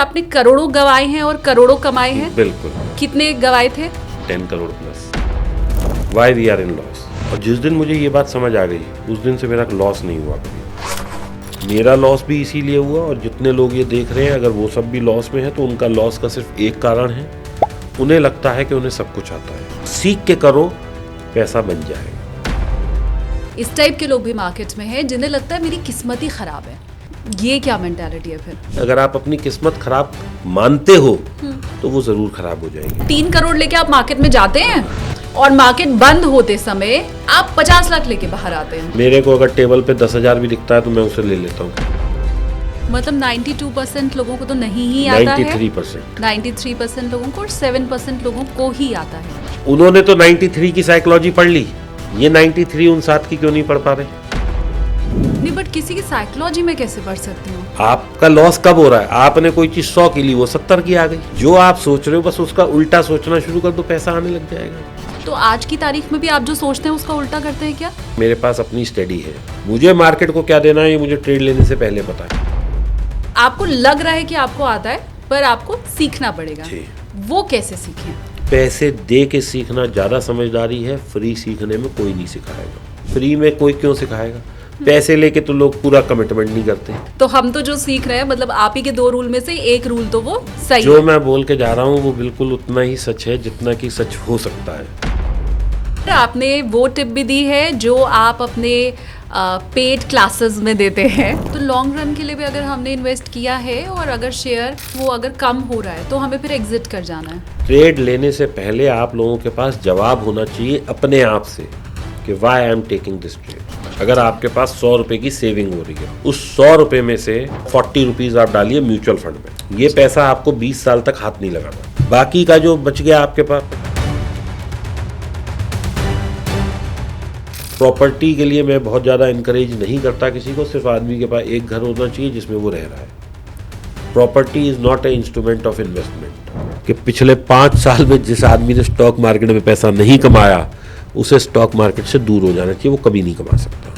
आपने करोड़ों गवाए हैं और करोड़ों कमाए हैं? बिल्कुल। कितने गवाए थे? 10 crore plus. Why we are in loss. और जिस दिन मुझे ये बात समझ आ गई उस दिन से मेरा लॉस नहीं हुआ कभी। मेरा लॉस भी इसीलिए हुआ, और जितने लोग ये देख रहे हैं अगर वो सब भी लॉस में है तो उनका लॉस का सिर्फ एक कारण है, उन्हें लगता है कि उन्हें सब कुछ आता है। सीख के करो, पैसा बन जाएगा। इस टाइप के लोग भी मार्केट में हैं जिन्हें लगता है मेरी किस्मत ही खराब है। ये क्या मेंटालिटी है फिर? अगर आप अपनी किस्मत खराब मानते हो तो वो जरूर खराब हो जाएगी। 3 करोड़ लेके आप मार्केट में जाते हैं और मार्केट बंद होते समय आप 50 लाख लेके बाहर आते हैं। मेरे को अगर टेबल पे 10,000 भी दिखता है तो मैं उसे ले लेता हूँ। मतलब 92% लोगों को तो नहीं ही आता है। 93% लोगों को और 7% लोगों को ही आता है। उन्होंने तो 93 की साइकोलॉजी पढ़ ली, ये 93 उन 7 की क्यों नहीं पढ़ पा रहे? नहीं, बट किसी की साइकोलॉजी में कैसे पढ़ सकती हूँ? आपका लॉस कब हो रहा है? आपने कोई चीज 100 की ली, वो 70 की आ गई। जो आप सोच रहे हो बस उसका उल्टा सोचना शुरू कर दो, पैसा आने लग जाएगा। तो आज की तारीख में भी आप जो सोचते हैं उसका उल्टा करते हैं क्या? मेरे पास अपनी स्टडी है, मुझे मार्केट को क्या देना है ये मुझे ट्रेड लेने से पहले पता है। आपको लग रहा है कि आपको आता है पर आपको सीखना पड़ेगा। वो कैसे सीखें? पैसे दे के सीखना ज्यादा समझदारी है, फ्री सीखने में कोई नहीं सिखाएगा। फ्री में कोई क्यों सिखाएगा? पैसे लेके तो लोग पूरा कमिटमेंट नहीं करते। तो हम तो जो सीख रहे हैं, मतलब आप ही के 2 रूल में से एक रूल तो वो सही जो है। मैं बोल के जा रहा हूँ वो बिल्कुल उतना ही सच है जितना कि सच हो सकता है। आपने वो टिप भी दी है जो आप अपने पेड क्लासेस में देते हैं। तो लॉन्ग रन के लिए भी अगर हमने इन्वेस्ट किया है और अगर शेयर वो अगर कम हो रहा है तो हमें फिर एग्जिट कर जाना है। ट्रेड लेने से पहले आप लोगों के पास जवाब होना चाहिए अपने आप से कि why I am taking this trade. अगर आपके पास 100 रुपए की सेविंग हो रही है, उस 100 रुपए में से 40 रुपीज आप डालिए म्यूचुअल फंड में। ये पैसा आपको 20 साल तक हाथ नहीं लगाना। बाकी का जो बच गया आपके पास, प्रॉपर्टी के लिए मैं बहुत ज़्यादा इनकरेज नहीं करता किसी को। सिर्फ आदमी के पास एक घर होना चाहिए जिसमें वो रह रहा है। Property is not a instrument of investment. कि पिछले 5 साल में जिस आदमी ने स्टॉक मार्केट में पैसा नहीं कमाया उसे स्टॉक मार्केट से दूर हो जाना चाहिए, वो कभी नहीं कमा सकता।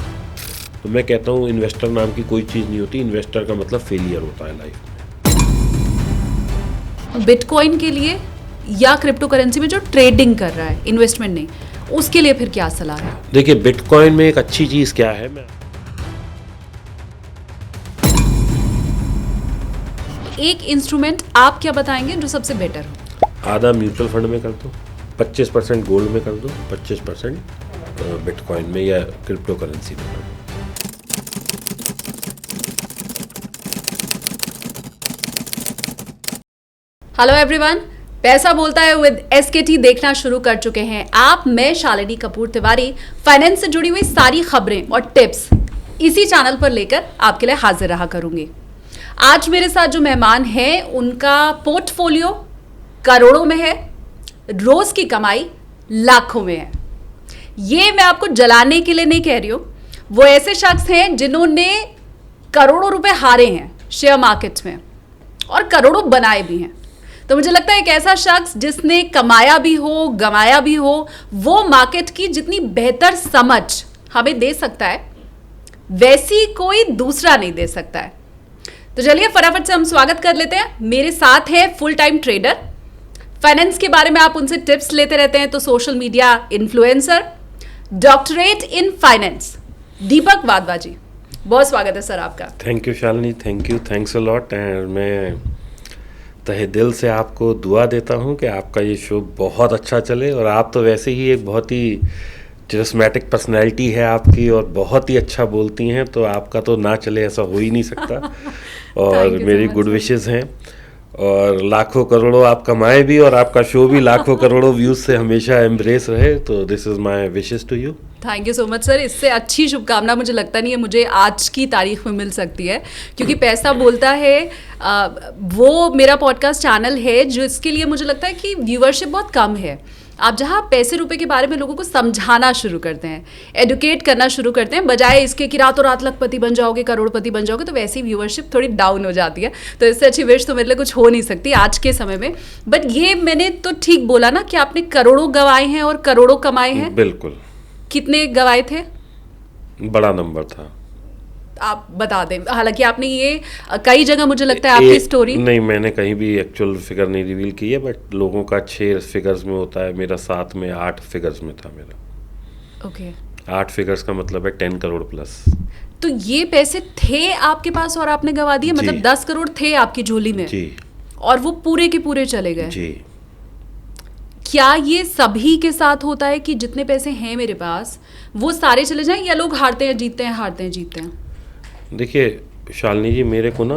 तो मैं कहता हूँ इन्वेस्टर नाम की कोई चीज़ नहीं होती। इन्वेस्टर का मतलब फेलियर होता है लाइफ में। बिटकॉइन के लिए या क्रिप्टो करेंसी में जो ट्रेडिंग कर रहा है, इन्वेस्टमेंट नहीं, उसके लिए फिर क्या सलाह है? देखिए बिटकॉइन में एक अच्छी चीज़ क्या है, मैं एक इंस्ट्रूमेंट आप क्या बताएंगे जो सबसे बेटर हो? आधा म्यूचुअल फंड में कर दो, 25% गोल्ड में कर दो, 25% बिटकॉइन में या क्रिप्टो करेंसी में कर दो। हेलो एवरीवन, पैसा बोलता है विद SKT देखना शुरू कर चुके हैं आप। मैं शालिनी कपूर तिवारी फाइनेंस से जुड़ी हुई सारी खबरें और टिप्स इसी चैनल पर लेकर आपके लिए हाजिर रहा करूंगी। आज मेरे साथ जो मेहमान हैं उनका पोर्टफोलियो करोड़ों में है, रोज की कमाई लाखों में है। ये मैं आपको जलाने के लिए नहीं कह रही हूं, वो ऐसे शख्स हैं जिन्होंने करोड़ों रुपए हारे हैं शेयर मार्केट में और करोड़ों बनाए भी हैं। तो मुझे लगता है एक ऐसा शख्स जिसने कमाया भी हो गंवाया भी हो, वो मार्केट की जितनी बेहतर समझ हमें दे सकता है वैसी कोई दूसरा नहीं दे सकता है। तो चलिए फटाफट से हम स्वागत कर लेते हैं। मेरे साथ है फुल टाइम ट्रेडर, फाइनेंस के बारे में आप उनसे टिप्स लेते रहते हैं, तो social media influencer, doctorate in finance, Deepak Wadhwa ji. बहुत स्वागत है सर आपका। Thank you Shalini, thank you, thanks a lot. And मैं तहे दिल से आपको दुआ देता हूँ कि आपका ये शो बहुत अच्छा चले। और आप तो वैसे ही एक बहुत ही चरिस्मेटिक पर्सनैलिटी है आपकी और बहुत ही अच्छा बोलती हैं, तो आपका तो ना चले ऐसा हो ही नहीं सकता। और मेरी गुड विशेस हैं और लाखों करोड़ों आप कमाए भी और आपका शो भी लाखों करोड़ों व्यूज से हमेशा एम्ब्रेस रहे। तो this is my wishes to you. Thank you so much sir. इससे अच्छी शुभकामना मुझे लगता नहीं है मुझे आज की तारीख में मिल सकती है, क्योंकि पैसा बोलता है वो मेरा पॉडकास्ट चैनल है जिसके लिए मुझे लगता है कि व्यूअरशिप बहुत कम है। आप जहाँ पैसे रुपए के बारे में लोगों को समझाना शुरू करते हैं, एडुकेट करना शुरू करते हैं, बजाय इसके कि रातों रात लखपति बन जाओगे, करोड़पति बन जाओगे, तो वैसी व्यूअरशिप थोड़ी डाउन हो जाती है। तो इससे अच्छी विश तो मेरे लिए कुछ हो नहीं सकती आज के समय में। बट ये मैंने तो ठीक बोला ना कि आपने करोड़ों गवाए हैं और करोड़ों कमाए हैं? बिल्कुल। कितने गवाए थे? बड़ा नंबर था। आप बता दें, हालांकि आपने ये कई जगह मुझे लगता है आपकी स्टोरी। नहीं, मैंने कहीं भी एक्चुअल फिगर नहीं रिवील की है, बट लोगों का 6 फिगर्स में होता है, मेरा 7 में 8 फिगर्स में था मेरा। ओके। 8 फिगर्स का मतलब है 10 करोड़ प्लस। तो ये पैसे थे आपके पास और आपने गवा दिए, मतलब 10 करोड़ थे आपकी झोली में जी, और वो पूरे के पूरे चले गए। जी। क्या ये सभी के साथ होता है कि जितने पैसे हैं मेरे पास वो सारे चले जाएं, या लोग हारते हैं जीतते हैं, हारते हैं जीतते हैं? देखिए शालिनी जी, मेरे को ना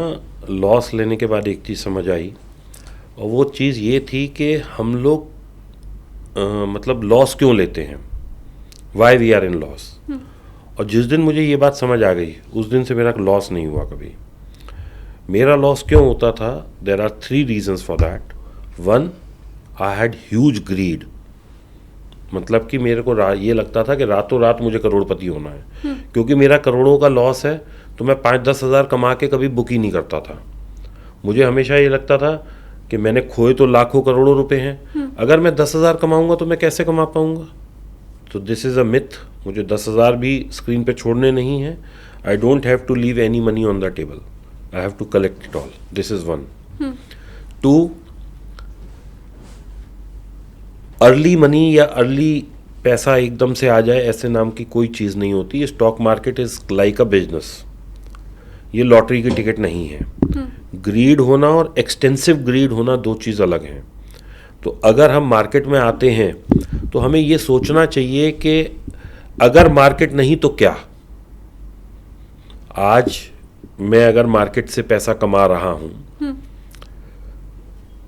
लॉस लेने के बाद एक चीज़ समझ आई, और वो चीज़ ये थी कि हम लोग मतलब लॉस क्यों लेते हैं, why we are in loss. और जिस दिन मुझे ये बात समझ आ गई, उस दिन से मेरा लॉस नहीं हुआ कभी। मेरा लॉस क्यों होता था? There are 3 reasons for that. 1, I had huge greed, मतलब कि मेरे को ये लगता था कि रातों रात मुझे करोड़पति होना है। क्योंकि मेरा करोड़ों का लॉस है, तो मैं 5-10 हज़ार कमा के कभी बुक ही नहीं करता था। मुझे हमेशा ये लगता था कि मैंने खोए तो लाखों करोड़ों रुपए हैं, अगर मैं 10,000 कमाऊंगा तो मैं कैसे कमा पाऊंगा? तो दिस इज़ अ मिथ। मुझे 10,000 भी स्क्रीन पे छोड़ने नहीं है। I don't have to leave any money on the table, I have to collect it all. This is 1। 2, early money या अर्ली पैसा एकदम से आ जाए ऐसे नाम की कोई चीज़ नहीं होती। Stock market is like a business, ये लॉटरी की टिकट नहीं है। ग्रीड होना और एक्सटेंसिव ग्रीड होना 2 चीज़ अलग हैं। तो अगर हम मार्केट में आते हैं तो हमें ये सोचना चाहिए कि अगर मार्केट नहीं तो क्या। आज मैं अगर मार्केट से पैसा कमा रहा हूं,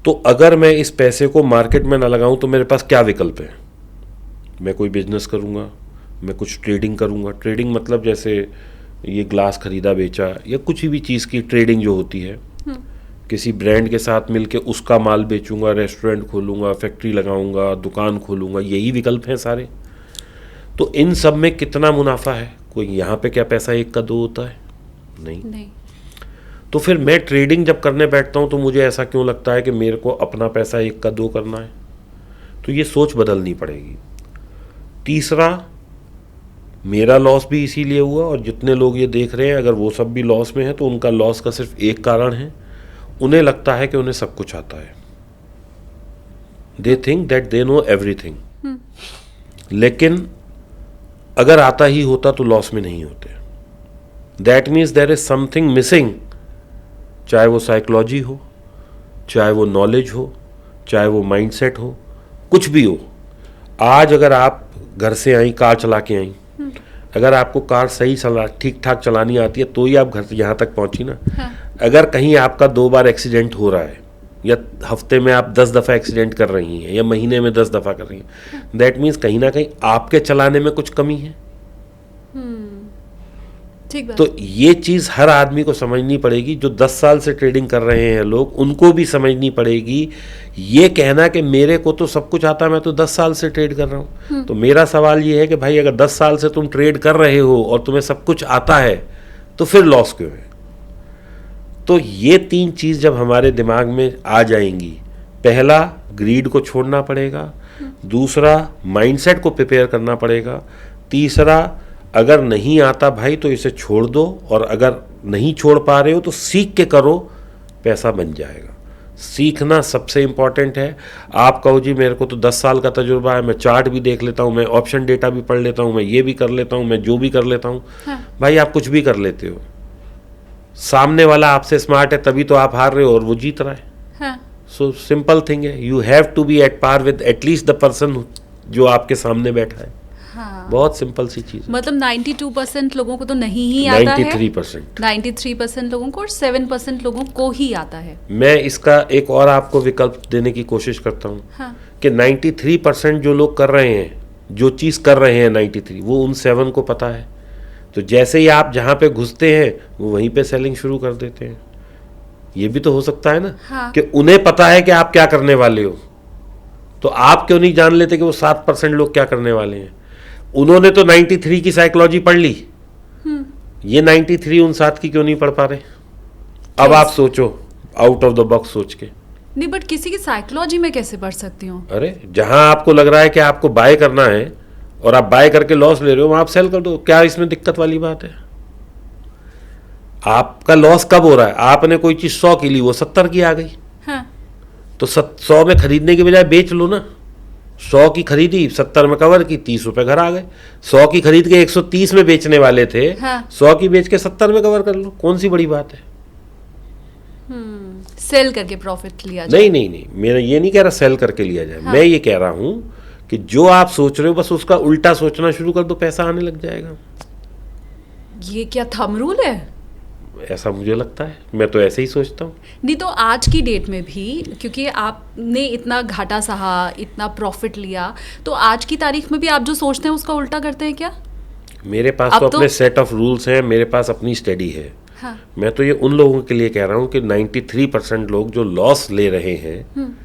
तो अगर मैं इस पैसे को मार्केट में ना लगाऊं तो मेरे पास क्या विकल्प है? मैं कोई बिजनेस करूंगा, मैं कुछ ट्रेडिंग करूंगा। ट्रेडिंग मतलब जैसे ये ग्लास खरीदा बेचा या कुछ भी चीज़ की ट्रेडिंग जो होती है, किसी ब्रांड के साथ मिलके उसका माल बेचूंगा, रेस्टोरेंट खोलूंगा, फैक्ट्री लगाऊंगा, दुकान खोलूंगा, यही विकल्प हैं सारे। तो इन सब में कितना मुनाफा है? कोई यहाँ पे क्या पैसा 1 का 2 होता है? नहीं। तो फिर मैं ट्रेडिंग जब करने बैठता हूँ तो मुझे ऐसा क्यों लगता है कि मेरे को अपना पैसा 1 का 2 करना है? तो ये सोच बदलनी पड़ेगी। तीसरा, मेरा लॉस भी इसीलिए हुआ, और जितने लोग ये देख रहे हैं अगर वो सब भी लॉस में है तो उनका लॉस का सिर्फ एक कारण है, उन्हें लगता है कि उन्हें सब कुछ आता है। They think that they know everything. लेकिन अगर आता ही होता तो लॉस में नहीं होते। That means there is something missing, चाहे वो साइकोलॉजी हो, चाहे वो नॉलेज हो, चाहे वो माइंडसेट हो, कुछ भी हो। आज अगर आप घर से आई, कार चला के आई, अगर आपको कार सही ठीक ठाक चलानी आती है तो ही आप घर से यहाँ तक पहुँची ना। हाँ। अगर कहीं आपका 2 बार एक्सीडेंट हो रहा है, या हफ्ते में आप 10 दफ़ा एक्सीडेंट कर रही हैं, या महीने में 10 दफ़ा कर रही हैं, दैट मीन्स कहीं ना कहीं आपके चलाने में कुछ कमी है। ठीक बात। तो ये चीज़ हर आदमी को समझनी पड़ेगी। जो 10 साल से ट्रेडिंग कर रहे हैं लोग, उनको भी समझनी पड़ेगी। ये कहना कि मेरे को तो सब कुछ आता है, मैं तो 10 साल से ट्रेड कर रहा हूँ। तो मेरा सवाल ये है कि भाई अगर 10 साल से तुम ट्रेड कर रहे हो और तुम्हें सब कुछ आता है, तो फिर लॉस क्यों है? तो ये 3 चीज़ जब हमारे दिमाग में आ जाएंगी, पहला ग्रीड को छोड़ना पड़ेगा, दूसरा माइंडसेट को प्रिपेयर करना पड़ेगा, तीसरा अगर नहीं आता भाई तो इसे छोड़ दो, और अगर नहीं छोड़ पा रहे हो तो सीख के करो, पैसा बन जाएगा। सीखना सबसे इम्पॉर्टेंट है। आप कहो जी मेरे को तो 10 साल का तजुर्बा है, मैं चार्ट भी देख लेता हूँ, मैं ऑप्शन डेटा भी पढ़ लेता हूँ, मैं ये भी कर लेता हूँ, मैं जो भी कर लेता हूँ। हाँ। भाई आप कुछ भी कर लेते हो, सामने वाला आपसे स्मार्ट है तभी तो आप हार रहे हो और वो जीत रहा है। हाँ। सो सिंपल थिंग है, you have to be at par with at least the person जो आपके सामने बैठा है। हाँ। बहुत सिंपल सी चीज है। मतलब 92% लोगों को तो नहीं ही आता है, 93%। 93% लोगों को, और 7% लोगों को ही आता है। मैं इसका एक और आपको विकल्प देने की कोशिश करता हूँ। हाँ। कि 93% जो लोग कर रहे हैं, जो चीज़ कर रहे हैं 93, वो उन 7 को पता है। तो जैसे ही आप जहाँ पे घुसते हैं वो वहीं पे सेलिंग शुरू कर देते हैं। ये भी तो हो सकता है ना। हाँ। कि उन्हें पता है कि आप क्या करने वाले हो, तो आप क्यों नहीं जान लेते कि वो 7% लोग क्या करने वाले हैं? उन्होंने तो 93 की साइकोलॉजी पढ़ ली, ये 93 उन 7 की क्यों नहीं पढ़ पा रहे? अब आप सोचो आउट ऑफ द बॉक्स सोच के। नहीं, बट किसी की साइकोलॉजी में कैसे पढ़ सकती हूँ? अरे जहां आपको लग रहा है कि आपको बाय करना है और आप बाय करके लॉस ले रहे हो, वहां आप सेल कर दो। क्या इसमें दिक्कत वाली बात है? आपका लॉस कब हो रहा है? आपने कोई चीज 100 की ली, वो 70 की आ गई। हाँ, तो 100 में खरीदने के बजाय बेच लो ना। 100 की खरीदी, 70 में कवर की, 30 रुपए घर आ गए। 100 की खरीद के 130 में बेचने वाले थे, हाँ। 100 की बेच के 70 में कवर कर लो, कौन सी बड़ी बात है? सेल करके प्रॉफिट लिया जाए। नहीं नहीं नहीं, मेरा ये नहीं कह रहा सेल करके लिया जाए। हाँ। मैं ये कह रहा हूं कि जो आप सोच रहे हो बस उसका उल्टा सोचना शुरू कर दो, पैसा आने लग जाएगा। ये क्या थंब रूल है? ऐसा मुझे लगता है, मैं तो ऐसे ही सोचता हूँ। नहीं तो आज की डेट में भी, क्योंकि आपने इतना घाटा सहा, इतना प्रॉफिट लिया, तो आज की तारीख में भी आप जो सोचते हैं उसका उल्टा करते हैं क्या? मेरे पास अब तो तो- अपने सेट ऑफ रूल्स हैं, मेरे पास अपनी स्टडी है। हाँ। मैं तो ये उन लोगों के लिए कह रहा हूँ कि 93% लोग जो लॉस ले रहे हैं,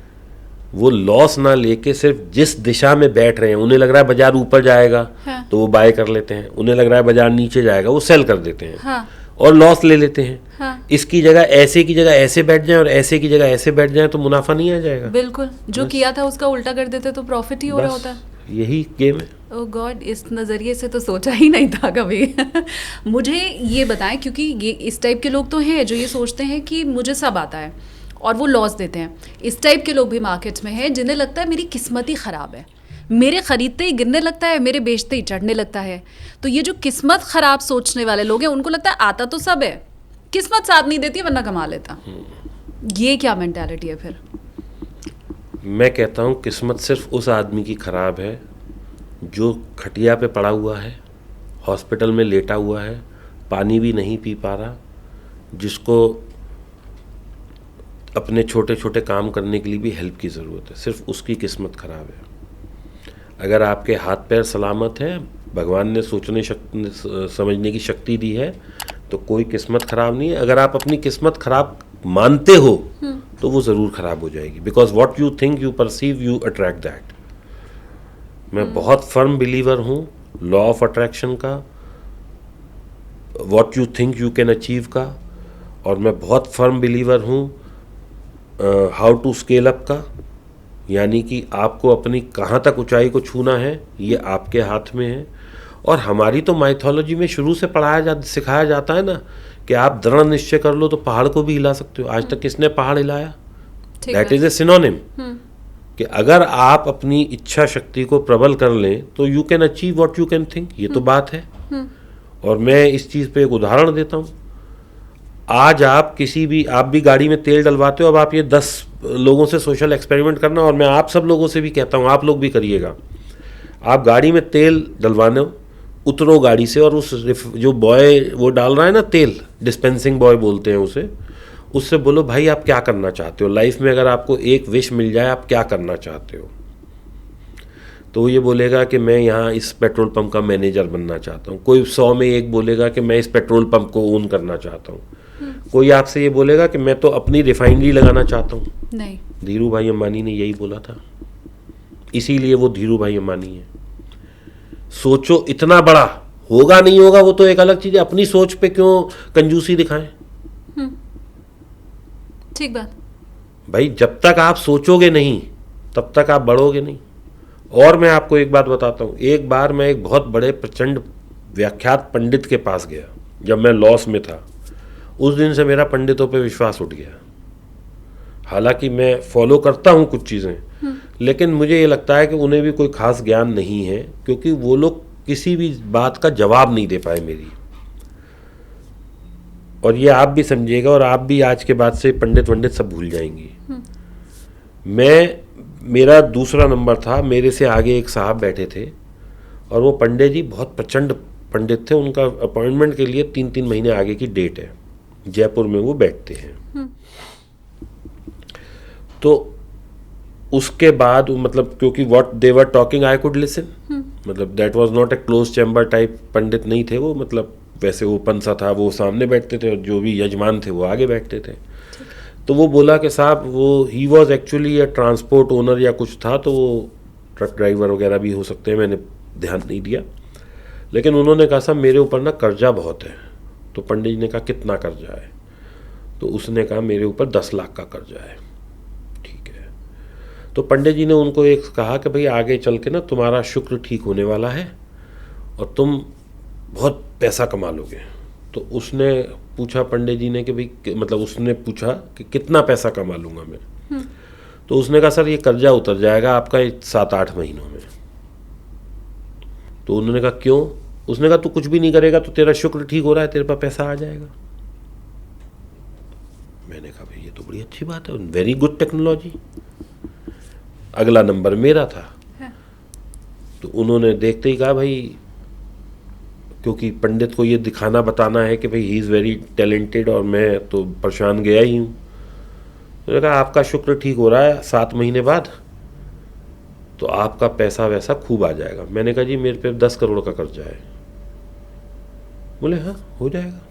वो लॉस ना लेके सिर्फ जिस दिशा में बैठ रहे हैं, उन्हें लग रहा है बाजार ऊपर जाएगा, हाँ। तो वो बाय कर लेते हैं। उन्हें लग रहा है बाजार नीचे जाएगा, वो सेल कर देते हैं। हाँ। और लॉस ले लेते हैं। हाँ। इसकी जगह ऐसे की जगह ऐसे बैठ जाएं और ऐसे की जगह ऐसे बैठ जाएं तो मुनाफा नहीं आ जाएगा। बिल्कुल, जो किया था उसका उल्टा कर देते तो प्रॉफिट ही हो रहा बस होता। यही गेम है। ओह गॉड, इस नज़रिए से तो सोचा ही नहीं था कभी। मुझे ये बताएं, क्योंकि ये इस टाइप के लोग तो हैं जो ये सोचते हैं कि मुझे सब आता है और वो लॉस देते हैं। इस टाइप के लोग भी मार्केट में हैं जिन्हें लगता है मेरी किस्मत ही ख़राब है, मेरे खरीदते ही गिरने लगता है, मेरे बेचते ही चढ़ने लगता है। तो ये जो किस्मत ख़राब सोचने वाले लोग हैं, उनको लगता है आता तो सब है, किस्मत साथ नहीं देती वरना कमा लेता। ये क्या मेंटालिटी है फिर? मैं कहता हूँ किस्मत सिर्फ उस आदमी की खराब है जो खटिया पे पड़ा हुआ है, हॉस्पिटल में लेटा हुआ है, पानी भी नहीं पी पा रहा, जिसको अपने छोटे छोटे काम करने के लिए भी हेल्प की ज़रूरत है। सिर्फ उसकी किस्मत खराब है। अगर आपके हाथ पैर सलामत है, भगवान ने सोचने समझने की शक्ति दी है, तो कोई किस्मत खराब नहीं है। अगर आप अपनी किस्मत खराब मानते हो तो वो ज़रूर खराब हो जाएगी। Because what you think you perceive you attract that. मैं बहुत फर्म बिलीवर हूँ लॉ ऑफ अट्रैक्शन का, what you think you can achieve का, और मैं बहुत फर्म बिलीवर हूँ हाउ टू स्केल अप का। यानी कि आपको अपनी कहाँ तक ऊंचाई को छूना है ये आपके हाथ में है। और हमारी तो माइथोलॉजी में शुरू से सिखाया जाता है ना कि आप दृढ़ निश्चय कर लो तो पहाड़ को भी हिला सकते हो। आज तक किसने पहाड़ हिलाया? दैट इज ए सिनोनिम कि अगर आप अपनी इच्छा शक्ति को प्रबल कर लें तो you can achieve what you can think. ये तो बात है। और मैं इस चीज़ पे एक उदाहरण देता हूँ। आज आप भी गाड़ी में तेल डलवाते हो। अब आप ये 10 लोगों से सोशल एक्सपेरिमेंट करना, और मैं आप सब लोगों से भी कहता हूँ, आप लोग भी करिएगा। आप गाड़ी में तेल डलवाने उतरो गाड़ी से, और उस जो बॉय वो डाल रहा है ना तेल, डिस्पेंसिंग बॉय बोलते हैं उसे, उससे बोलो भाई आप क्या करना चाहते हो लाइफ में? अगर आपको एक विश मिल जाए आप क्या करना चाहते हो? तो वो ये बोलेगा कि मैं यहाँ इस पेट्रोल पंप का मैनेजर बनना चाहता हूँ। कोई 100 में एक बोलेगा कि मैं इस पेट्रोल पंप को ओन करना चाहता हूँ। कोई आपसे ये बोलेगा कि मैं तो अपनी रिफाइनरी लगाना चाहता हूँ। नहीं, धीरू भाई अंबानी ने यही बोला था, इसीलिए वो धीरू भाई अंबानी है। सोचो इतना बड़ा, होगा नहीं होगा वो तो एक अलग चीज़ है। अपनी सोच पे क्यों कंजूसी दिखाएं? ठीक बात। भाई जब तक आप सोचोगे नहीं तब तक आप बढ़ोगे नहीं। और मैं आपको एक बात बताता हूँ। एक बार मैं एक बहुत बड़े प्रचंड व्याख्यात पंडित के पास गया जब मैं लॉस में था। उस दिन से मेरा पंडितों पे विश्वास उठ गया। हालांकि मैं फॉलो करता हूँ कुछ चीज़ें, लेकिन मुझे ये लगता है कि उन्हें भी कोई खास ज्ञान नहीं है, क्योंकि वो लोग किसी भी बात का जवाब नहीं दे पाए मेरी। और ये आप भी समझिएगा, और आप भी आज के बाद से पंडित वंडित सब भूल जाएंगी। मेरा दूसरा नंबर था, मेरे से आगे एक साहब बैठे थे, और वो पंडित जी बहुत प्रचंड पंडित थे। उनका अपॉइंटमेंट के लिए 3-3 महीने आगे की डेट है। जयपुर में वो बैठते हैं। तो उसके बाद मतलब क्योंकि what they were talking I could listen, मतलब that was not a close chamber type pandit नहीं थे वो, मतलब वैसे ओपन सा था। वो सामने बैठते थे और जो भी यजमान थे वो आगे बैठते थे। तो वो बोला कि साहब वो he was actually A transport owner या कुछ था, तो वो ट्रक ड्राइवर वगैरह भी हो सकते हैं, मैंने ध्यान नहीं दिया। लेकिन उन्होंने कहा साहब मेरे ऊपर ना कर्जा बहुत है। तो पंडित जी ने कहा कितना कर्जा है? तो उसने कहा मेरे ऊपर 10 लाख का कर्जा है। ठीक है। तो पंडित जी ने उनको एक कहा कि भाई आगे चल के ना तुम्हारा शुक्र ठीक होने वाला है और तुम बहुत पैसा कमा लोगे। तो उसने पूछा पंडित जी ने कि भाई मतलब उसने पूछा कि कितना पैसा कमा लूँगा मैं, तो उसने कहा सर ये कर्जा उतर जाएगा आपका 7-8 महीनों में। तो उन्होंने कहा क्यों? उसने कहा तू कुछ भी नहीं करेगा तो तेरा शुक्र ठीक हो रहा है, तेरे पास पैसा आ जाएगा। मैंने कहा भाई ये तो बड़ी अच्छी बात है, वेरी गुड टेक्नोलॉजी। अगला नंबर मेरा था। तो उन्होंने देखते ही कहा भाई, क्योंकि पंडित को ये दिखाना बताना है कि भाई ही इज़ वेरी टैलेंटेड और मैं तो परेशान गया ही हूँ। मैंने कहा आपका शुक्र ठीक हो रहा है 7 महीने बाद, तो आपका पैसा वैसा खूब आ जाएगा। मैंने कहा जी मेरे पे 10 करोड़ का कर्जा है। बोले हाँ हो जाएगा।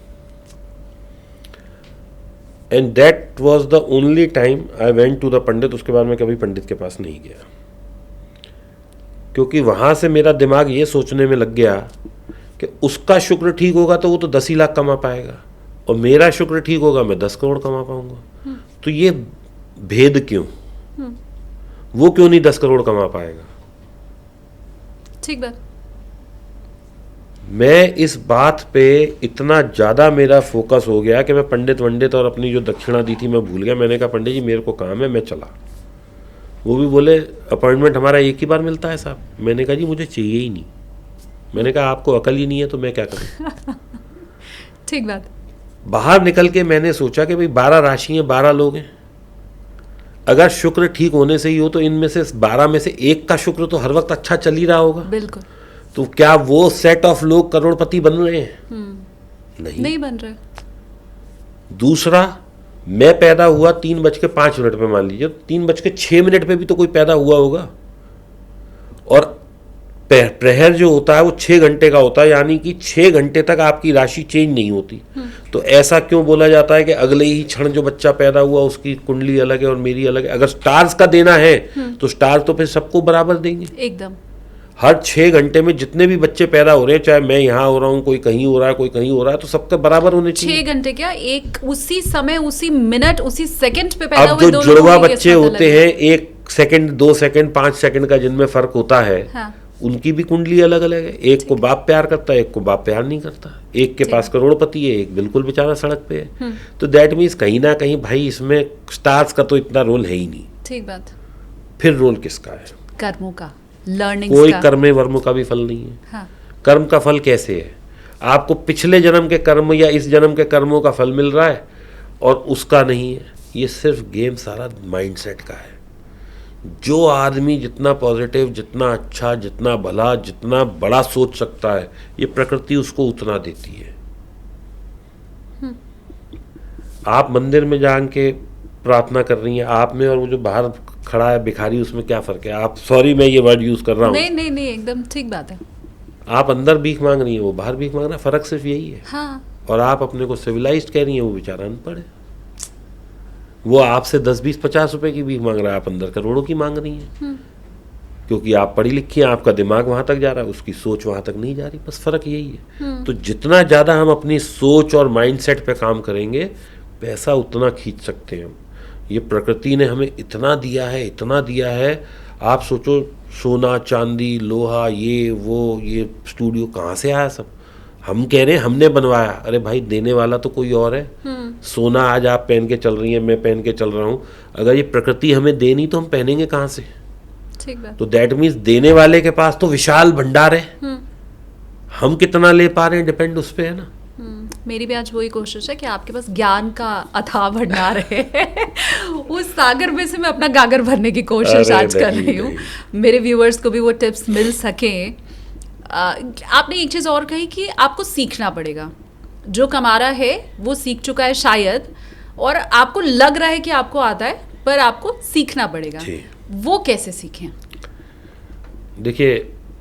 And that was the only time I went to the pandit. उसके बाद मैं कभी पंडित के पास नहीं गया, क्योंकि वहां से मेरा दिमाग ये सोचने में लग गया कि उसका शुक्र ठीक होगा तो वो तो 10 ही लाख कमा पाएगा, और मेरा शुक्र ठीक होगा मैं 10 करोड़ कमा पाऊंगा। तो ये भेद क्यों? वो क्यों नहीं 10 करोड़ कमा पाएगा? ठीक बात। मैं इस बात पे इतना ज़्यादा मेरा फोकस हो गया कि मैं पंडित वंडित और अपनी जो दक्षिणा दी थी मैं भूल गया। मैंने कहा पंडित जी मेरे को काम है, मैं चला। वो भी बोले अपॉइंटमेंट हमारा एक ही बार मिलता है साहब। मैंने कहा जी मुझे चाहिए ही नहीं। मैंने कहा आपको अकल ही नहीं है तो मैं क्या करूं? ठीक बात। बाहर निकल के मैंने सोचा कि भाई 12 राशि हैं, 12 लोग हैं। अगर शुक्र ठीक होने से ही हो तो इनमें से 12 में से एक का शुक्र तो हर वक्त अच्छा चल ही रहा होगा। बिल्कुल। तो क्या वो सेट ऑफ लोग करोड़पति बन रहे हैं? नहीं बन रहे। दूसरा, मैं पैदा हुआ 3:05 पे, मान लीजिए 3:06 पे भी तो कोई पैदा हुआ होगा, और प्रहर जो होता है वो 6 घंटे का होता है, यानी कि 6 घंटे तक आपकी राशि चेंज नहीं होती। तो ऐसा क्यों बोला जाता है कि अगले ही क्षण जो बच्चा पैदा हुआ उसकी कुंडली अलग है और मेरी अलग है? अगर स्टार्स का देना है तो स्टार तो फिर सबको बराबर देंगे एकदम। हर 6 घंटे में जितने भी बच्चे पैदा हो रहे हैं, चाहे मैं यहाँ हो रहा हूँ, कोई कहीं हो रहा है, कोई कहीं हो रहा है, तो सबका बराबर होने चाहिए। 6 घंटे क्या, एक उसी समय, उसी मिनट, उसी सेकंड पे पैदा अब हुए जो दो जुड़वा लोगों की बच्चे किस्मत होते अलग है। हैं 1 सेकंड 2 सेकंड 5 सेकंड का जिनमें फर्क होता है, हाँ। उनकी भी कुंडली अलग अलग है। एक को बाप प्यार करता है, एक को बाप प्यार नहीं करता। एक के पास करोड़पति है, एक बिल्कुल बेचारा सड़क पे है। तो दैट मीन्स कहीं ना कहीं भाई इसमें स्टार्स का तो इतना रोल है ही नहीं। ठीक बात। फिर रोल किसका है? कर्मों का, लर्निंग कोई का। कर्मे वर्मों का भी फल नहीं है। हाँ। कर्म का फल कैसे है? आपको पिछले जन्म के कर्म या इस जन्म के कर्मों का फल मिल रहा है और उसका नहीं है। ये सिर्फ गेम सारा माइंडसेट का है। जो आदमी जितना पॉजिटिव, जितना अच्छा, जितना भला, जितना बड़ा सोच सकता है, ये प्रकृति उसको उतना देती है। आप मंदिर में जाके प्रार्थना कर रही हैं, आप में और वो जो बाहर खड़ा है भिखारी, उसमें क्या फर्क है? आप, सॉरी मैं ये वर्ड यूज कर रहा हूँ, नहीं एकदम ठीक बात है। आप अंदर भीख मांग रही हैं, वो बाहर भीख मांग रहा है, फर्क सिर्फ यही है। हाँ। और आप अपने को सिविलाइज्ड कह रही हैं, वो बेचारा अनपढ़ है। वो आपसे 10, 20, 50 रुपए की भीख मांग रहा है, आप अंदर करोड़ों की मांग रही हैं। क्योंकि आप पढ़ी लिखी हैं, आपका दिमाग वहां तक जा रहा है, उसकी सोच वहां तक नहीं जा रही। बस फर्क यही है। तो जितना ज्यादा हम अपनी सोच और माइंडसेट पे काम करेंगे, पैसा उतना खींच सकते हैं हम। ये प्रकृति ने हमें इतना दिया है, इतना दिया है। आप सोचो, सोना चांदी लोहा ये स्टूडियो कहाँ से आया? सब हम कह रहे हैं हमने बनवाया। अरे भाई देने वाला तो कोई और है। सोना आज आप पहन के चल रही हैं, मैं पहन के चल रहा हूँ। अगर ये प्रकृति हमें दे नहीं तो हम पहनेंगे कहाँ से? ठीक बात। तो दैट मीन्स देने वाले के पास तो विशाल भंडार है। हम कितना ले पा रहे हैं डिपेंड उस पे है ना। मेरी भी आज वही कोशिश है कि आपके पास ज्ञान का अथाह भंडार है। उस सागर में से मैं अपना गागर भरने की कोशिश आज कर रही हूँ, मेरे व्यूअर्स को भी वो टिप्स मिल सकें। आपने एक चीज़ और कही कि आपको सीखना पड़ेगा। जो कमा रहा है वो सीख चुका है शायद, और आपको लग रहा है कि आपको आता है, पर आपको सीखना पड़ेगा। वो कैसे सीखें? देखिए,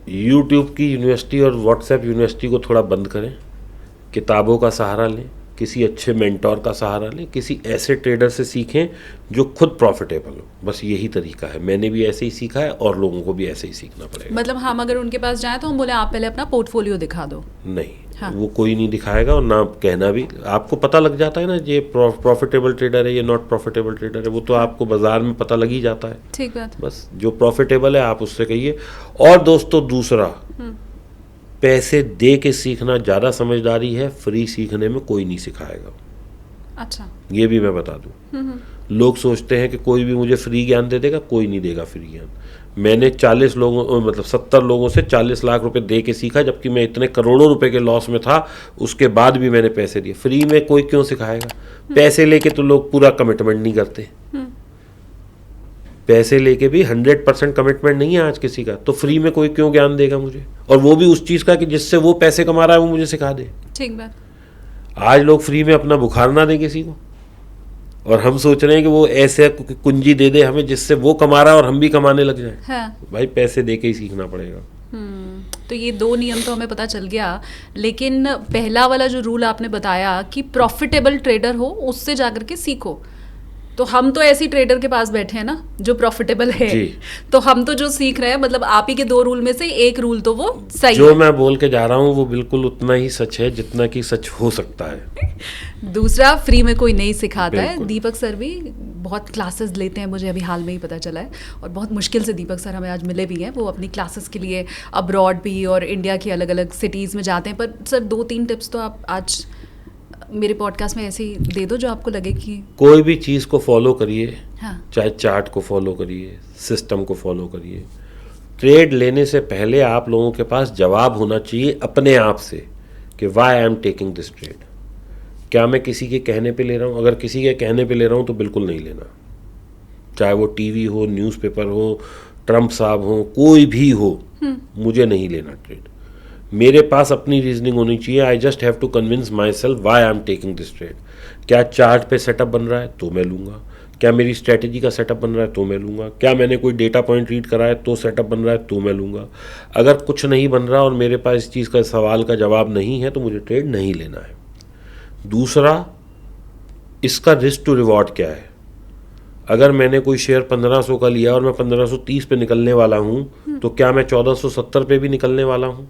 YouTube की यूनिवर्सिटी और WhatsApp यूनिवर्सिटी को थोड़ा बंद करें, किताबों का सहारा लें, किसी अच्छे मेंटोर का सहारा लें, किसी ऐसे ट्रेडर से सीखें जो खुद प्रॉफिटेबल हो। बस यही तरीका है। मैंने भी ऐसे ही सीखा है और लोगों को भी ऐसे ही सीखना पड़ेगा। मतलब हम अगर उनके पास जाएं तो हम बोले आप पहले अपना पोर्टफोलियो दिखा दो? नहीं। हाँ। वो कोई नहीं दिखाएगा, और ना कहना भी। आपको पता लग जाता है ना, ये प्रॉफिटेबल ट्रेडर है, ये नॉट प्रॉफिटेबल ट्रेडर है। वो तो आपको बाजार में पता लग ही जाता है। ठीक बात। बस जो प्रॉफिटेबल है आप उससे कहिए। और दोस्तों, दूसरा, पैसे दे के सीखना ज़्यादा समझदारी है, फ्री सीखने में कोई नहीं सिखाएगा। अच्छा। ये भी मैं बता दूं, लोग सोचते हैं कि कोई भी मुझे फ्री ज्ञान दे देगा, कोई नहीं देगा फ्री ज्ञान। मैंने 40 लोगों मतलब 70 लोगों से 40 लाख रुपए दे के सीखा, जबकि मैं इतने करोड़ों रुपए के लॉस में था, उसके बाद भी मैंने पैसे दिए। फ्री में कोई क्यों सिखाएगा? पैसे लेके तो लोग पूरा कमिटमेंट नहीं करते, पैसे लेके भी 100% कमिटमेंट नहीं है आज किसी का, तो फ्री में कोई क्यों ज्ञान देगा मुझे, और वो भी उस चीज़ का कि जिससे वो पैसे कमा रहा है वो मुझे सिखा दे। ठीक बात। आज लोग फ्री में अपना बुखार ना दें किसी को, और हम सोच रहे हैं कि वो ऐसे कुंजी दे दे हमें जिससे वो कमा रहा है और हम भी कमाने लग जाएं। हाँ। भाई पैसे दे के ही सीखना पड़ेगा। तो ये 2 नियम तो हमें पता चल गया, लेकिन पहला वाला जो रूल आपने बताया कि प्रॉफिटेबल ट्रेडर हो, उससे जाकर के सीखो, तो हम तो ऐसी ट्रेडर के पास बैठे हैं ना जो प्रॉफिटेबल है, तो हम तो जो सीख रहे हैं, मतलब आप ही के 2 रूल में से एक रूल तो वो सही जो है। मैं बोल के जा रहा हूँ वो बिल्कुल उतना ही सच है जितना कि सच हो सकता है। दूसरा, फ्री में कोई नहीं सिखाता है। बिल्कुल। दीपक सर भी बहुत क्लासेस लेते हैं, मुझे अभी हाल में ही पता चला है, और बहुत मुश्किल से दीपक सर हमें आज मिले भी हैं। वो अपनी क्लासेस के लिए अब्रॉड भी और इंडिया की अलग अलग सिटीज़ में जाते हैं। पर सर 2-3 टिप्स तो आप आज मेरे पॉडकास्ट में ऐसे ही दे दो जो आपको लगे कि कोई भी चीज़ को फॉलो करिए, हाँ। चाहे चार्ट को फॉलो करिए, सिस्टम को फॉलो करिए। ट्रेड लेने से पहले आप लोगों के पास जवाब होना चाहिए अपने आप से कि why I am taking this trade. क्या मैं किसी के कहने पे ले रहा हूँ? अगर किसी के कहने पे ले रहा हूँ तो बिल्कुल नहीं लेना, चाहे वो टीवी हो, न्यूज़पेपर हो, ट्रम्प साहब हो, कोई भी हो, मुझे नहीं लेना ट्रेड। मेरे पास अपनी रीजनिंग होनी चाहिए। I just have to convince myself why I am taking this trade. क्या चार्ट पे सेटअप बन रहा है तो मैं लूँगा, क्या मेरी स्ट्रैटेजी का सेटअप बन रहा है तो मैं लूँगा, क्या मैंने कोई डेटा पॉइंट रीड करा है तो सेटअप बन रहा है तो मैं लूँगा। अगर कुछ नहीं बन रहा और मेरे पास इस चीज़ का सवाल का जवाब नहीं है तो मुझे ट्रेड नहीं लेना है। दूसरा, इसका रिस्क टू रिवॉर्ड क्या है। अगर मैंने कोई शेयर 1500 का लिया और मैं 1530 पे निकलने वाला हूँ, तो क्या मैं 1470 पे भी निकलने वाला हूँ?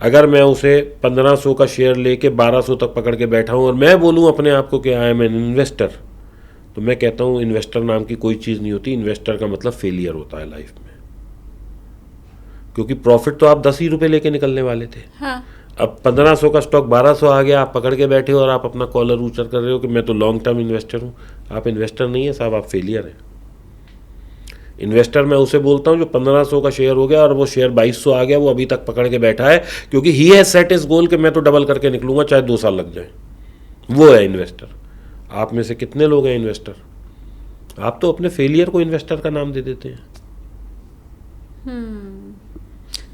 अगर मैं उसे 1500 का शेयर लेके 1200 तक पकड़ के बैठा हूँ और मैं बोलूँ अपने आप को कि आई एम एन इन्वेस्टर, तो मैं कहता हूँ इन्वेस्टर नाम की कोई चीज़ नहीं होती। इन्वेस्टर का मतलब फेलियर होता है लाइफ में, क्योंकि प्रॉफिट तो आप 10 ही रुपये लेके निकलने वाले थे। हाँ। अब 1500 का स्टॉक 1200 आ गया, आप पकड़ के बैठे हो और आप अपना कॉलर ऊंचा कर रहे हो कि मैं तो लॉन्ग टर्म इन्वेस्टर हूँ। आप इन्वेस्टर नहीं है साहब, आप फेलियर हैं। इन्वेस्टर मैं उसे बोलता हूँ जो 1500 का शेयर हो गया और वो शेयर 2200 आ गया, वो अभी तक पकड़ के बैठा है क्योंकि ही हैज सेट इज गोल कि मैं तो डबल करके निकलूंगा चाहे 2 साल लग जाए। वो है इन्वेस्टर। आप में से कितने लोग हैं इन्वेस्टर? आप तो अपने फेलियर को इन्वेस्टर का नाम दे देते हैं।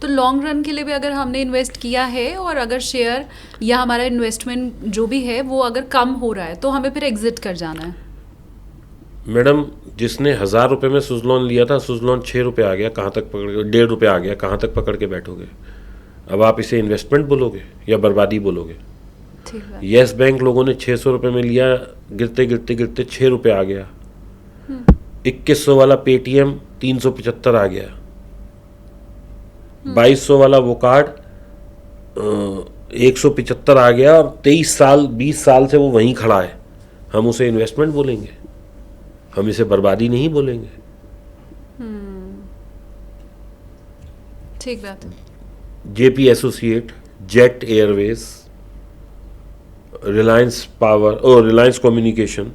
तो लॉन्ग रन के लिए भी अगर हमने इन्वेस्ट किया है और अगर शेयर या हमारा इन्वेस्टमेंट जो भी है वो अगर कम हो रहा है तो हमें फिर एग्जिट कर जाना है। मैडम, जिसने 1000 रुपये में सुजलॉन लिया था, सुजलॉन 6 रुपये आ गया, कहाँ तक पकड़ के, 1.5 रुपये आ गया, कहाँ तक पकड़ के बैठोगे? अब आप इसे इन्वेस्टमेंट बोलोगे या बर्बादी बोलोगे? ठीक है। येस बैंक लोगों ने 600 रुपये में लिया, गिरते गिरते गिरते 6 रुपये आ गया। 2100 वाला पेटीएम 375 आ गया। 2200 वाला वो कार्ड 175 आ गया और 23 साल 20 साल से वो वहीं खड़ा है। हम उसे इन्वेस्टमेंट बोलेंगे? हम इसे बर्बादी नहीं बोलेंगे। ठीक बात है। JP associate, jet Airways, Reliance power और रिलायंस कम्युनिकेशन,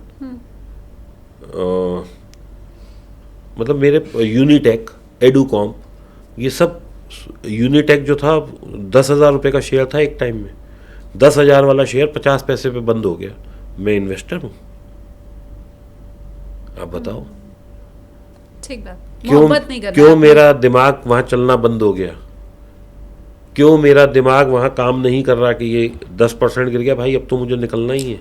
मतलब मेरे यूनिटेक, एडुकॉम, ये सब। यूनिटेक जो था 10,000 रुपये का शेयर था एक टाइम में, 10,000 वाला शेयर 50 पैसे पे बंद हो गया। मैं इन्वेस्टर हूँ? आप बताओ। ठीक बात। क्यों मोहब्बत नहीं करना। क्यों मेरा दिमाग वहाँ चलना बंद हो गया? क्यों मेरा दिमाग वहाँ काम नहीं कर रहा कि ये 10% गिर गया, भाई अब तो मुझे निकलना ही है?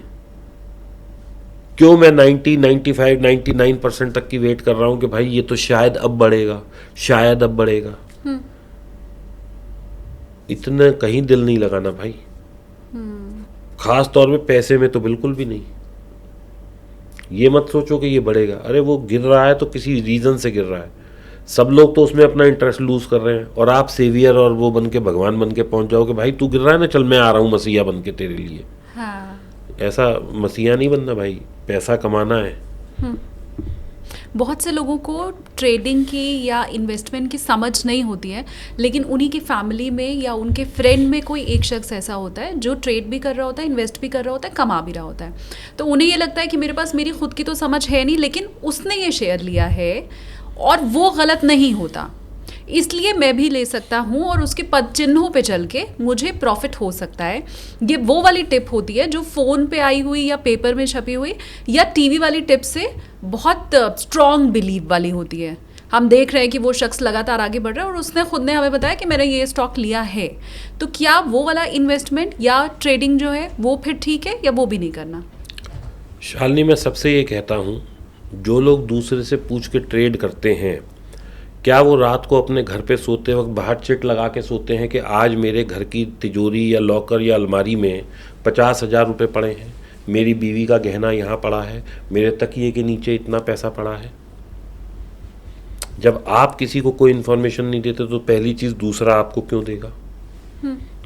क्यों मैं 90, 95, 99% तक की वेट कर रहा हूँ कि भाई ये तो शायद अब बढ़ेगा, शायद अब बढ़ेगा? इतना कहीं दिल नहीं लगाना भाई, खास तौर पे पैसे में तो बिल्कुल भी नहीं। ये मत सोचो कि ये बढ़ेगा। अरे वो गिर रहा है तो किसी रीज़न से गिर रहा है। सब लोग तो उसमें अपना इंटरेस्ट लूज कर रहे हैं और आप सेवियर और वो बन के भगवान बन के पहुंच जाओ कि भाई तू गिर रहा है ना, चल मैं आ रहा हूँ मसीहा बन के तेरे लिए। हाँ। ऐसा मसीहा नहीं बनना भाई, पैसा कमाना है। बहुत से लोगों को ट्रेडिंग की या इन्वेस्टमेंट की समझ नहीं होती है, लेकिन उन्हीं की फैमिली में या उनके फ्रेंड में कोई एक शख्स ऐसा होता है जो ट्रेड भी कर रहा होता है, इन्वेस्ट भी कर रहा होता है, कमा भी रहा होता है। तो उन्हें ये लगता है कि मेरे पास मेरी खुद की तो समझ है नहीं, लेकिन उसने ये शेयर लिया है और वो गलत नहीं होता, इसलिए मैं भी ले सकता हूँ और उसके पद चिन्हों पे चल के मुझे प्रॉफिट हो सकता है। ये वो वाली टिप होती है जो फ़ोन पे आई हुई या पेपर में छपी हुई या टीवी वाली टिप से बहुत स्ट्रॉन्ग बिलीव वाली होती है। हम देख रहे हैं कि वो शख्स लगातार आगे बढ़ रहा है और उसने खुद ने हमें बताया कि मैंने ये स्टॉक लिया है। तो क्या वो वाला इन्वेस्टमेंट या ट्रेडिंग जो है वो फिर ठीक है या वो भी नहीं करना? शालिनी, मैं सबसे ये कहता हूँ, जो लोग दूसरे से पूछ के ट्रेड करते हैं, क्या वो रात को अपने घर पे सोते वक्त बाहर चिट लगा के सोते हैं कि आज मेरे घर की तिजोरी या लॉकर या अलमारी में 50,000 रुपये पड़े हैं, मेरी बीवी का गहना यहाँ पड़ा है, मेरे तकिए के नीचे इतना पैसा पड़ा है? जब आप किसी को कोई इन्फॉर्मेशन नहीं देते तो पहली चीज़ दूसरा आपको क्यों देगा?